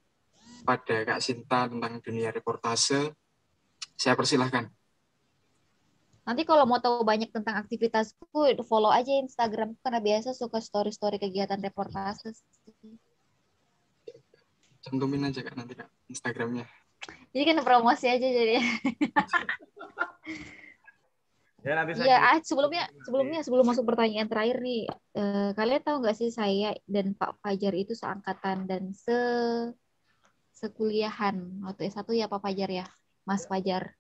pada Kak Sinta tentang dunia reportase, saya persilahkan. Nanti kalau mau tahu banyak tentang aktivitasku, follow aja Instagram karena biasa suka story-story kegiatan reportase. Cantumin aja Kak nanti Kak Instagramnya. Jadi kan promosi aja jadi. Ya, nanti saya sebelum masuk pertanyaan terakhir nih, kalian tahu nggak sih saya dan Pak Fajar itu seangkatan dan sekuliahan waktu S1 ya Pak Fajar ya, Mas Fajar.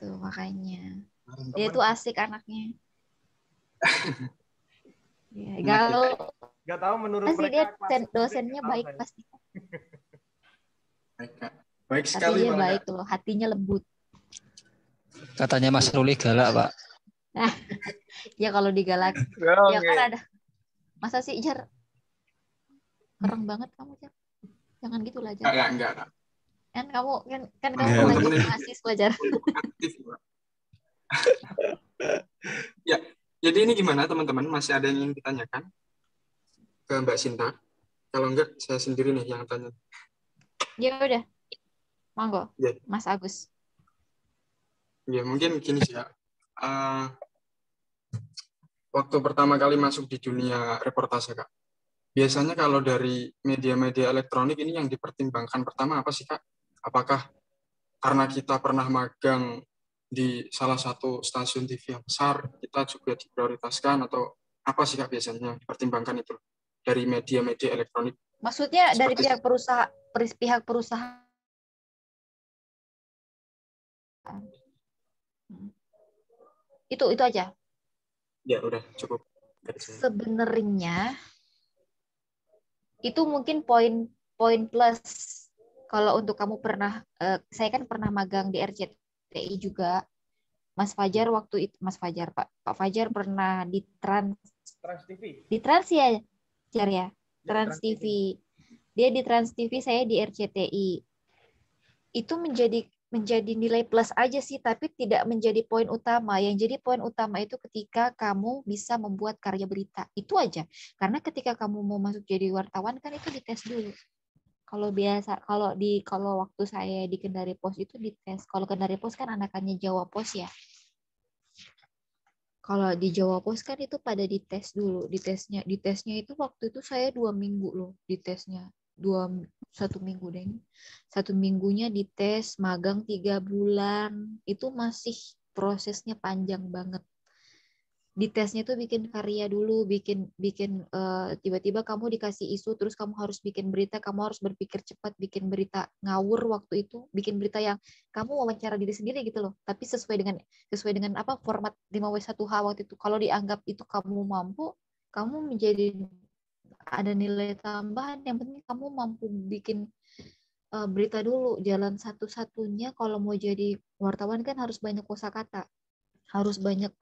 Tuh makanya dia tuh asik anaknya. Ya, galau. Nggak tahu menurut pasti mereka dia dosennya baik pasti. Baik sekali dia baik loh, hatinya lembut. Katanya Mas Ruli galak, Pak. Nah, ya kalau digalak, ya kan ada. Masa sih, Jar? Keren banget kamu, Jar. Jangan gitu lah, Jar. Enggak. Kan kamu lagi mahasiswa, Jar. Ya, jadi ini gimana teman-teman? Masih ada yang ingin ditanyakan ke Mbak Sinta? Kalau enggak, saya sendiri nih yang tanya. Ya udah, monggo, ya. Mas Agus. Ya mungkin gini sih ya. Waktu pertama kali masuk di dunia reportase Kak, biasanya kalau dari media-media elektronik ini yang dipertimbangkan pertama apa sih Kak? Apakah karena kita pernah magang di salah satu stasiun TV yang besar, kita juga diprioritaskan atau apa sih Kak biasanya yang dipertimbangkan itu dari media-media elektronik? Maksudnya dari pihak perusahaan. Itu aja. Ya udah cukup. Sebenarnya itu mungkin poin plus kalau untuk kamu pernah, saya kan pernah magang di RCTI RCTI juga. Mas Fajar waktu itu, Pak Fajar pernah di Trans TV. Di Trans ya, Jar ya. Trans TV. Dia di Trans TV, saya di RCTI. Itu menjadi nilai plus aja sih, tapi tidak menjadi poin utama. Yang jadi poin utama itu ketika kamu bisa membuat karya berita. Itu aja. Karena ketika kamu mau masuk jadi wartawan kan itu dites dulu. Kalau waktu saya di Kendari Pos itu dites. Kalau Kendari Pos kan anakannya Jawa Pos ya. Kalau di Jawa Pos kan itu pada dites dulu. Ditesnya itu waktu itu saya 2 minggu loh ditesnya. 1 minggu deh. 1 minggunya dites, magang 3 bulan. Itu masih prosesnya panjang banget. Ditesnya tuh bikin karya dulu, tiba-tiba kamu dikasih isu, terus kamu harus bikin berita, kamu harus berpikir cepat, bikin berita ngawur waktu itu, bikin berita yang kamu wawancara diri sendiri gitu loh, tapi sesuai dengan apa format 5W1H waktu itu. Kalau dianggap itu kamu mampu, kamu menjadi ada nilai tambahan. Yang penting kamu mampu bikin berita dulu. Jalan satu-satunya kalau mau jadi wartawan kan harus banyak kosakata, harus banyak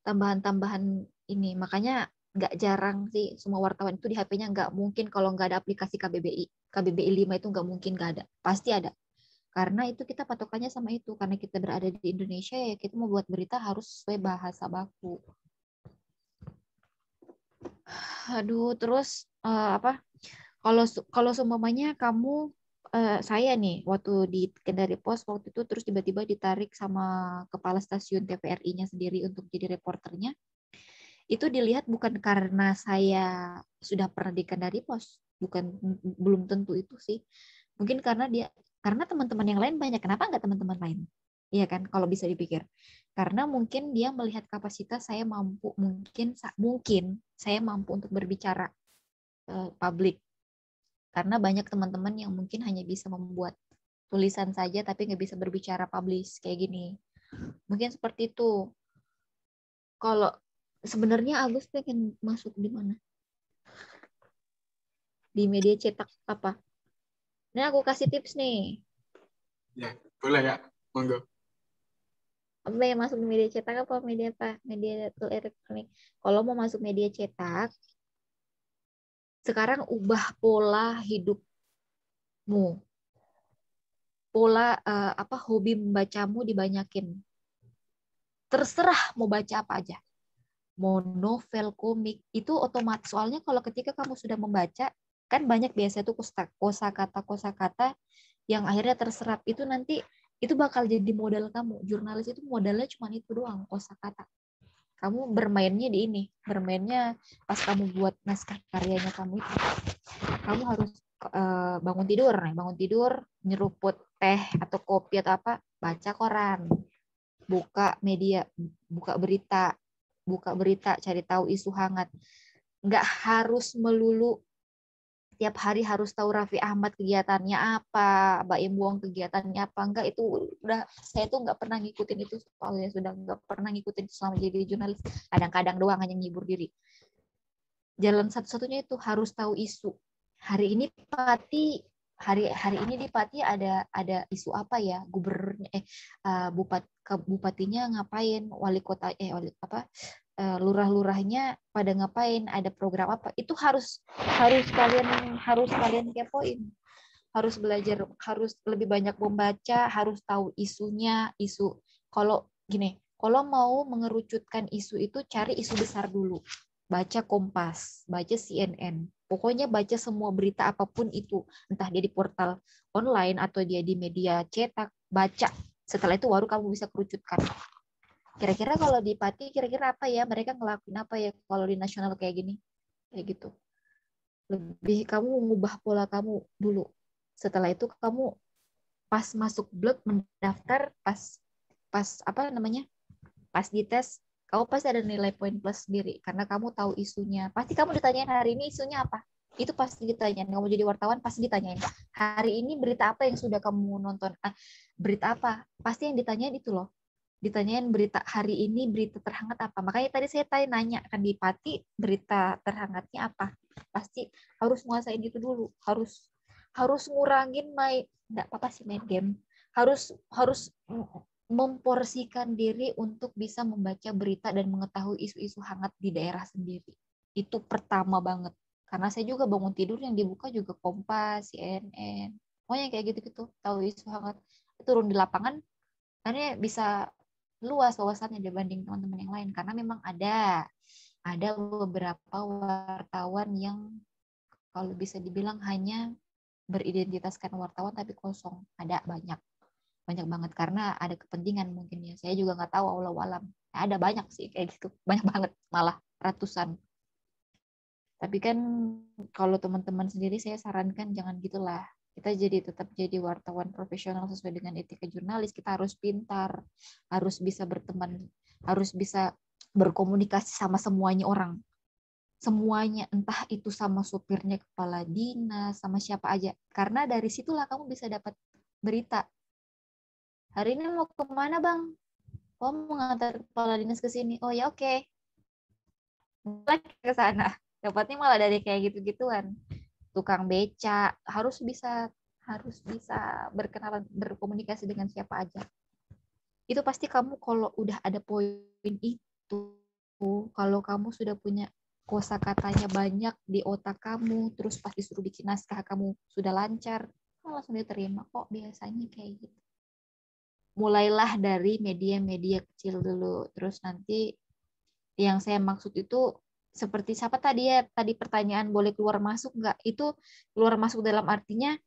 tambahan-tambahan ini. Makanya nggak jarang sih semua wartawan itu di HP-nya nggak mungkin kalau nggak ada aplikasi KBBI 5 itu nggak mungkin nggak ada, pasti ada. Karena itu kita patokannya sama itu, karena kita berada di Indonesia ya kita mau buat berita harus sesuai bahasa baku. Aduh, terus kalau seumpamanya kamu saya nih waktu di Kendari Pos waktu itu terus tiba-tiba ditarik sama kepala stasiun TVRI-nya sendiri untuk jadi reporternya, itu dilihat bukan karena saya sudah pernah di Kendari Pos, belum tentu itu sih, mungkin karena teman-teman yang lain banyak. Kenapa nggak teman-teman lain? Iya kan, kalau bisa dipikir, karena mungkin dia melihat kapasitas saya mampu, mungkin saya mampu untuk berbicara publik. Karena banyak teman-teman yang mungkin hanya bisa membuat tulisan saja tapi nggak bisa berbicara publish kayak gini. Mungkin seperti itu. Kalau sebenarnya Agus pengen masuk di mana? Di media cetak apa? Ini aku kasih tips nih. Ya, boleh ya. Monggo. Apa yang masuk di media cetak apa? Media elektronik. Kalau mau masuk media cetak, sekarang ubah pola hidupmu, pola hobi membacamu dibanyakin. Terserah mau baca apa aja, mau novel, komik, itu otomatis. Soalnya kalau ketika kamu sudah membaca, kan banyak biasa tuh kosakata yang akhirnya terserap, itu nanti itu bakal jadi modal kamu. Jurnalis itu modalnya cuma itu doang, kosakata. Kamu bermainnya pas kamu buat naskah karyanya kamu itu, kamu harus bangun tidur nyeruput teh atau kopi atau apa, baca koran, buka berita, cari tahu isu hangat. Nggak harus melulu tiap hari harus tahu Raffi Ahmad kegiatannya apa, Mbak Im Wong kegiatannya apa. Enggak, itu udah, saya tuh nggak pernah ngikutin itu, soalnya sudah nggak pernah ngikutin selama jadi jurnalis. Kadang-kadang doang hanya ngibur diri. Jalan satu-satunya itu harus tahu isu. Hari ini di Pati ada isu apa ya, gubernurnya bupatinya ngapain, wali kota lurah-lurahnya pada ngapain, ada program apa, itu harus kalian kepoin, harus belajar, harus lebih banyak membaca, harus tahu isunya. Kalau mau mengerucutkan isu itu, cari isu besar dulu, baca Kompas, baca CNN, pokoknya baca semua berita apapun itu, entah dia di portal online atau dia di media cetak, baca. Setelah itu baru kamu bisa kerucutkan. Kira-kira kalau di Pati, kira-kira apa ya, mereka ngelakuin apa ya kalau di nasional kayak gini, kayak gitu. Lebih kamu mengubah pola kamu dulu. Setelah itu kamu pas masuk blog mendaftar, pas dites, kamu pasti ada nilai poin plus sendiri karena kamu tahu isunya. Pasti kamu ditanyain hari ini isunya apa. Itu pasti ditanyain. Kamu jadi wartawan pasti ditanyain. Hari ini berita apa yang sudah kamu nonton? Berita apa? Pasti yang ditanyain itu loh. Ditanyain berita hari ini, berita terhangat apa. Makanya tadi saya nanya kan di Pati, berita terhangatnya apa. Pasti harus nguasain itu dulu. Harus ngurangin main game. harus memporsikan diri untuk bisa membaca berita dan mengetahui isu-isu hangat di daerah sendiri. Itu pertama banget. Karena saya juga bangun tidur yang dibuka juga Kompas, CNN, pokoknya kayak gitu-gitu, tahu isu hangat. Turun di lapangan, karena bisa luas wawasannya dibanding teman-teman yang lain. Karena memang ada beberapa wartawan yang kalau bisa dibilang hanya beridentitaskan wartawan tapi kosong. Ada banyak banget karena ada kepentingan mungkin ya. Saya juga nggak tahu, wallahu alam. Ada banyak sih kayak gitu, banyak banget, malah ratusan. Tapi kan kalau teman-teman sendiri saya sarankan jangan gitulah. Kita tetap jadi wartawan profesional sesuai dengan etika jurnalis. Kita harus pintar, harus bisa berteman, harus bisa berkomunikasi sama semuanya orang. Semuanya, entah itu sama supirnya, kepala dinas, sama siapa aja. Karena dari situlah kamu bisa dapat berita. Hari ini mau kemana bang? Oh mau ngantar kepala dinas ke sini. Oh ya oke. Lagi ke sana. Dapatnya malah dari kayak gitu-gituan. Tukang beca harus bisa berkenalan, berkomunikasi dengan siapa aja. Itu pasti kamu kalau udah ada poin itu, kalau kamu sudah punya kosakatanya banyak di otak kamu, terus pasti suruh bikin naskah kamu sudah lancar, kamu langsung diterima kok, biasanya kayak gitu. Mulailah dari media-media kecil dulu, terus nanti yang saya maksud itu seperti siapa tadi ya, tadi pertanyaan boleh keluar masuk nggak, itu keluar masuk dalam artinya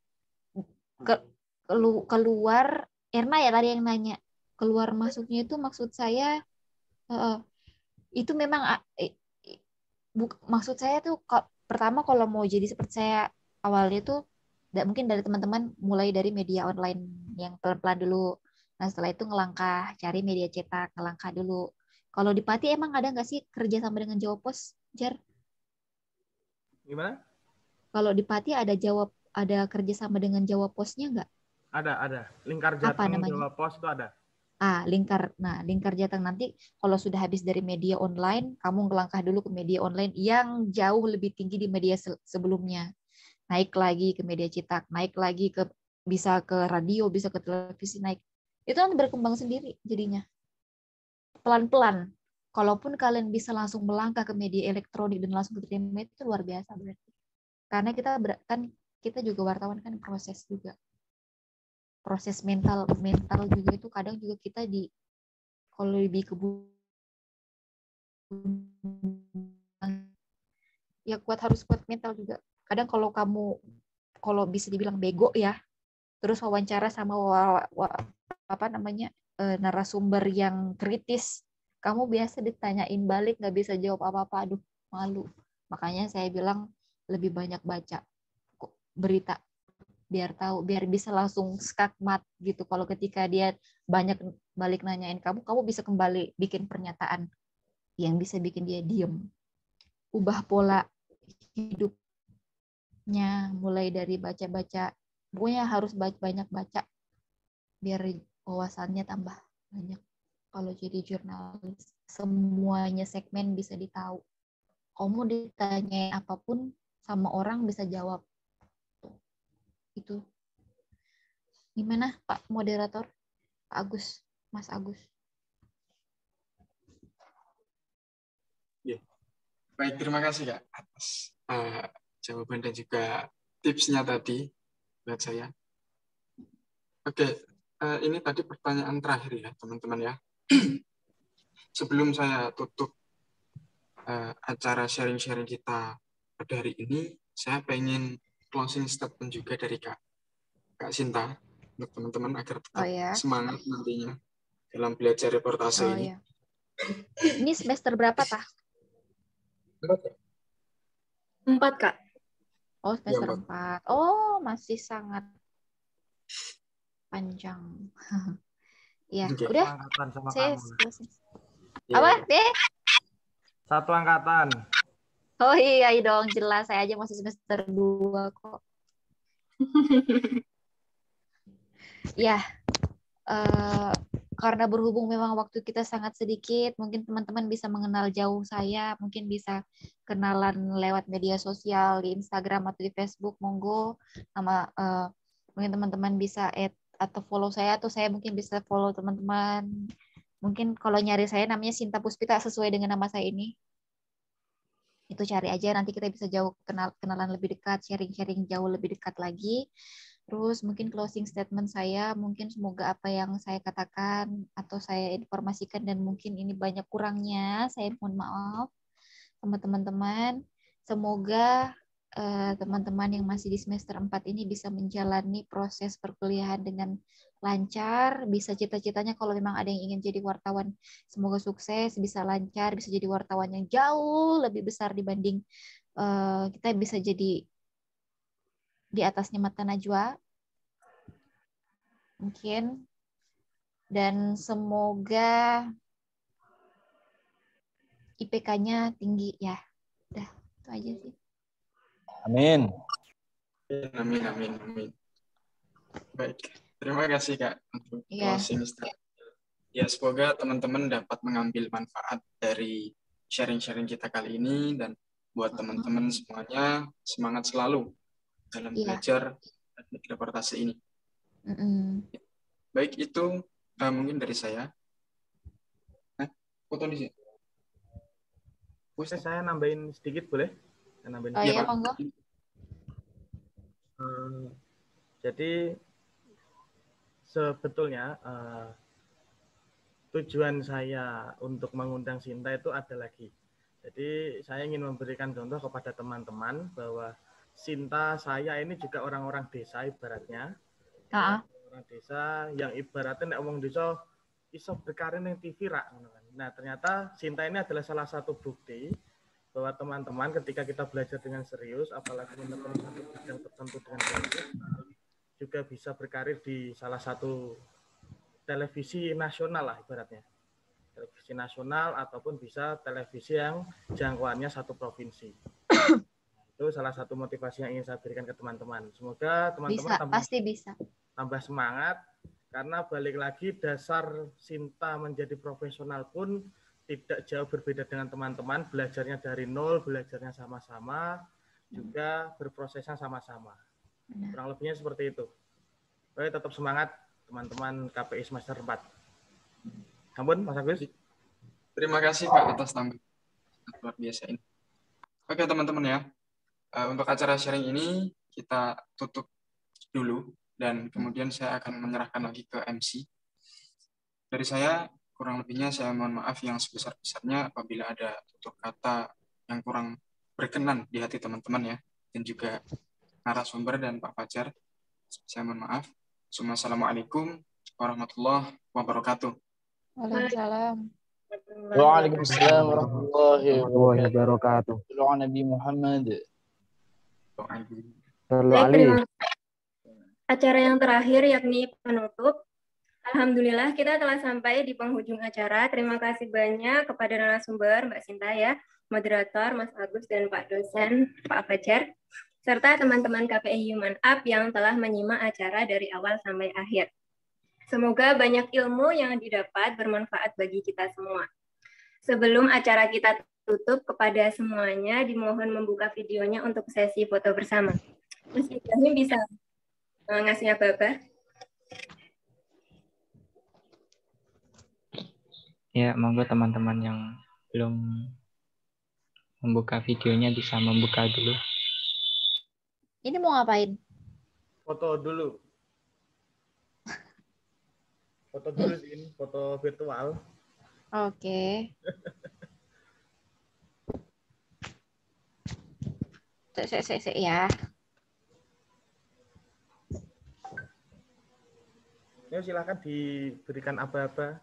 keluar, Erna ya tadi yang nanya, keluar masuknya itu maksud saya itu memang maksud saya tuh pertama kalau mau jadi seperti saya awalnya tuh mungkin dari teman-teman mulai dari media online yang pelan-pelan dulu. Nah setelah itu ngelangkah cari media cetak, ngelangkah dulu. Kalau di Pati emang ada nggak sih kerja sama dengan Jawa Pos, Jar? Gimana? Kalau di Pati ada kerja sama dengan Jawa Posnya nggak? Ada. Lingkar Jateng Jawa Pos itu ada. Lingkar Jateng nanti kalau sudah habis dari media online, kamu ngelangkah dulu ke media online yang jauh lebih tinggi di media sebelumnya. Naik lagi ke media cetak, naik lagi bisa ke radio, bisa ke televisi, naik. Itu nanti berkembang sendiri jadinya. Pelan-pelan. Kalaupun kalian bisa langsung melangkah ke media elektronik dan langsung diterima, itu luar biasa berarti. Karena kita juga wartawan kan proses juga. Proses mental juga itu kadang juga kita kalau lebih ya harus kuat mental juga. Kadang kalau bisa dibilang bego ya, terus wawancara sama narasumber yang kritis, kamu biasa ditanyain balik nggak bisa jawab apa-apa, aduh malu. Makanya saya bilang lebih banyak baca berita biar tahu, biar bisa langsung skakmat gitu. Kalau ketika dia banyak balik nanyain kamu bisa kembali bikin pernyataan yang bisa bikin dia diem. Ubah pola hidupnya mulai dari baca-baca. Pokoknya harus banyak baca biar wawasannya tambah banyak. Kalau jadi jurnalis, semuanya segmen bisa ditahu. Kamu ditanya apapun sama orang bisa jawab. Itu gimana Pak Moderator, Pak Agus, Mas Agus? Ya. Baik, terima kasih Kak atas jawaban dan juga tipsnya tadi buat saya. Oke, ini tadi pertanyaan terakhir ya teman-teman ya. Sebelum saya tutup acara sharing-sharing kita pada hari ini, saya pengen closing statement juga dari Kak Sinta untuk teman-teman agar tetap semangat nantinya dalam belajar reportase ini. Iya. Ini semester berapa, Tah? 4, Kak. Oh, semester 4. Oh, masih sangat panjang. Iya, udah. Saya apa, deh? Satu angkatan. Oh iya dong, jelas. Saya aja masih semester 2 kok. Ya, karena berhubung memang waktu kita sangat sedikit, mungkin teman-teman bisa mengenal jauh saya, mungkin bisa kenalan lewat media sosial di Instagram atau di Facebook, monggo. Mungkin teman-teman bisa add atau follow saya, atau saya mungkin bisa follow teman-teman. Mungkin kalau nyari saya namanya Sinta Puspita sesuai dengan nama saya ini. Itu cari aja, nanti kita bisa jauh kenalan lebih dekat, sharing-sharing jauh lebih dekat lagi. Terus mungkin closing statement saya, mungkin semoga apa yang saya katakan atau saya informasikan dan mungkin ini banyak kurangnya, saya mohon maaf sama teman-teman. Semoga teman-teman yang masih di semester 4 ini bisa menjalani proses perkuliahan dengan lancar, bisa cita-citanya kalau memang ada yang ingin jadi wartawan, semoga sukses, bisa lancar, bisa jadi wartawan yang jauh lebih besar dibanding kita bisa jadi di atasnya Mata Najwa mungkin, dan semoga IPK-nya tinggi ya. Udah, itu aja sih. Amin. Amin, amin, amin. Baik, terima kasih Kak untuk closing statement. Ya, semoga teman-teman dapat mengambil manfaat dari sharing-sharing kita kali ini, dan buat teman-teman semuanya semangat selalu dalam belajar teknik reportase ini. Baik, itu mungkin dari saya. Foto di sini. Saya nambahin sedikit boleh? Oh iya, monggo. Jadi sebetulnya tujuan saya untuk mengundang Sinta itu ada lagi. Jadi saya ingin memberikan contoh kepada teman-teman bahwa Sinta saya ini juga orang-orang desa ibaratnya. Orang desa yang ibaratnya nek omong desa iso berkarir ning TV rak. Nah, ternyata Sinta ini adalah salah satu bukti bahwa teman-teman ketika kita belajar dengan serius, apalagi menekuni satu bidang tertentu dengan serius, juga bisa berkarir di salah satu televisi nasional lah ibaratnya. Televisi nasional ataupun bisa televisi yang jangkauannya satu provinsi. Itu salah satu motivasi yang ingin saya berikan ke teman-teman. Semoga teman-teman pasti bisa tambah semangat, karena balik lagi dasar Sinta menjadi profesional pun tidak jauh berbeda dengan teman-teman, belajarnya dari nol, belajarnya sama-sama, juga berprosesnya sama-sama. Kurang lebihnya seperti itu. Oke, tetap semangat teman-teman KPI semester 4. Ampun, Mas Agus. Terima kasih Pak atas tambahan luar biasa ini. Oke teman-teman ya, untuk acara sharing ini kita tutup dulu, dan kemudian saya akan menyerahkan lagi ke MC. Dari saya, kurang lebihnya saya mohon maaf yang sebesar-besarnya apabila ada tutur kata yang kurang berkenan di hati teman-teman ya, dan juga narasumber dan Pak Fajar. Saya mohon maaf. Assalamualaikum warahmatullahi wabarakatuh. Waalaikumsalam. Waalaikumsalam warahmatullahi wabarakatuh. Doa Nabi Muhammad. Baik, acara yang terakhir yakni penutup. Alhamdulillah kita telah sampai di penghujung acara. Terima kasih banyak kepada narasumber Mbak Sinta ya, moderator Mas Agus dan Pak dosen Pak Fajar, serta teman-teman KPI Human Up yang telah menyimak acara dari awal sampai akhir. Semoga banyak ilmu yang didapat bermanfaat bagi kita semua. Sebelum acara kita tutup, kepada semuanya dimohon membuka videonya untuk sesi foto bersama. Mas Ibrahim bisa ngasih apa-apa? Ya, monggo teman-teman yang belum membuka videonya bisa membuka dulu. Ini mau ngapain? Foto dulu. Foto dulu sih, foto virtual. Oke. Sek ya. Ya, silakan diberikan aba-aba.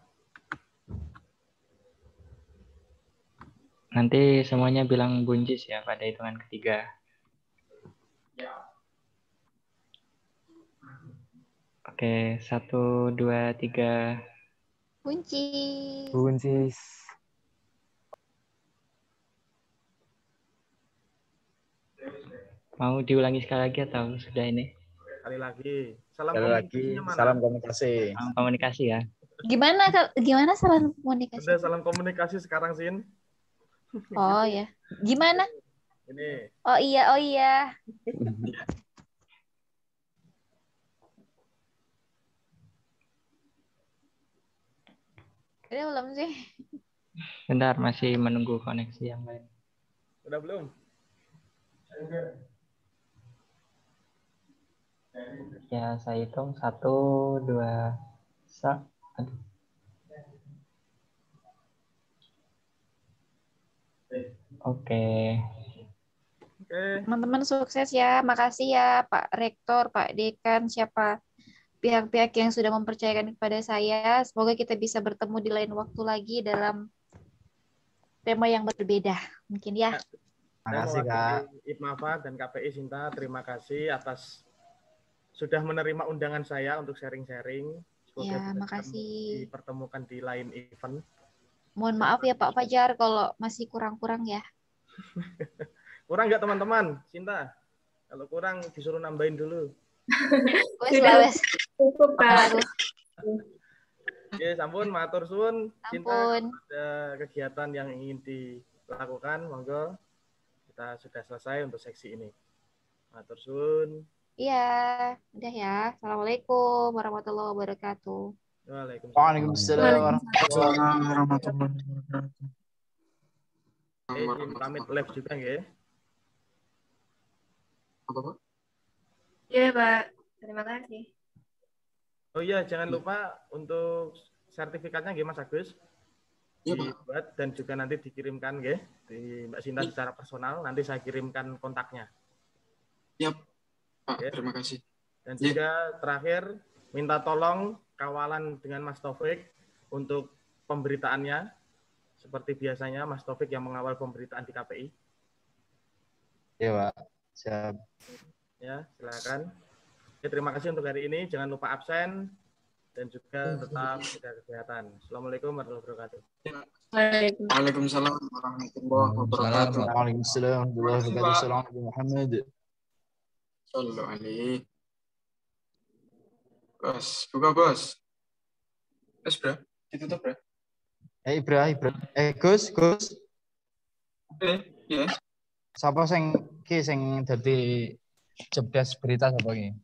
Nanti semuanya bilang buncis ya pada hitungan ketiga. Oke, 1, 2, 3. Buncis. Buncis. Mau diulangi sekali lagi atau sudah ini? Sekali lagi. Salam sekali lagi. Salam komunikasi. Salam komunikasi ya. Gimana salam komunikasi? Ada salam komunikasi sekarang, Sin. Oh ya. Gimana? Ini. Oh iya. Ini belum sih. Bentar, masih menunggu koneksi yang lain. Udah belum? Ya, saya hitung 1, 2, aduh. Oke. Teman-teman sukses ya. Makasih ya Pak Rektor, Pak Dekan, siapa pihak-pihak yang sudah mempercayakan kepada saya. Semoga kita bisa bertemu di lain waktu lagi dalam tema yang berbeda. Mungkin ya. Terima kasih Kak. IPMAFA dan KPI Sinta, terima kasih atas sudah menerima undangan saya untuk sharing-sharing. Semoga ya, makasih. Dipertemukan di lain event. Mohon maaf ya Pak Fajar kalau masih kurang-kurang ya. Kurang nggak teman-teman? Sinta, kalau kurang disuruh nambahin dulu. Sudah cukup Pak. Oke, sampun, matur suwun. Sinta, ada kegiatan yang ingin dilakukan, monggo. Kita sudah selesai untuk seksi ini. Matur suwun. Iya, udah ya. Assalamualaikum warahmatullahi wabarakatuh. Waalaikumsalam warahmatullahi wabarakatuh. Pamit live juga nggih. Apa, Pak? Iya, Pak. Terima kasih. Oh iya, jangan lupa untuk sertifikatnya nggih Mas Agus. Dibuat dan juga nanti dikirimkan nggih di Mbak Sinta secara personal, nanti saya kirimkan kontaknya. Yap. Pak, terima kasih. Dan juga terakhir minta tolong kawalan dengan Mas Taufik untuk pemberitaannya. Seperti biasanya Mas Taufik yang mengawal pemberitaan di KPI. Iya, Pak. Siap. Ya, silakan. Oke, terima kasih untuk hari ini. Jangan lupa absen dan juga tetap jaga kesehatan. Assalamualaikum warahmatullahi wabarakatuh. Waalaikumsalam warahmatullahi wabarakatuh. Waalaikumsalam warahmatullahi wabarakatuh. Salam Muhammad. Sallallahu alaihi. Bos, buka bos. Bro, ditutup bro. Ibra. Gus. Yes. Siapa sing dadi jobdesk berita sapa iki?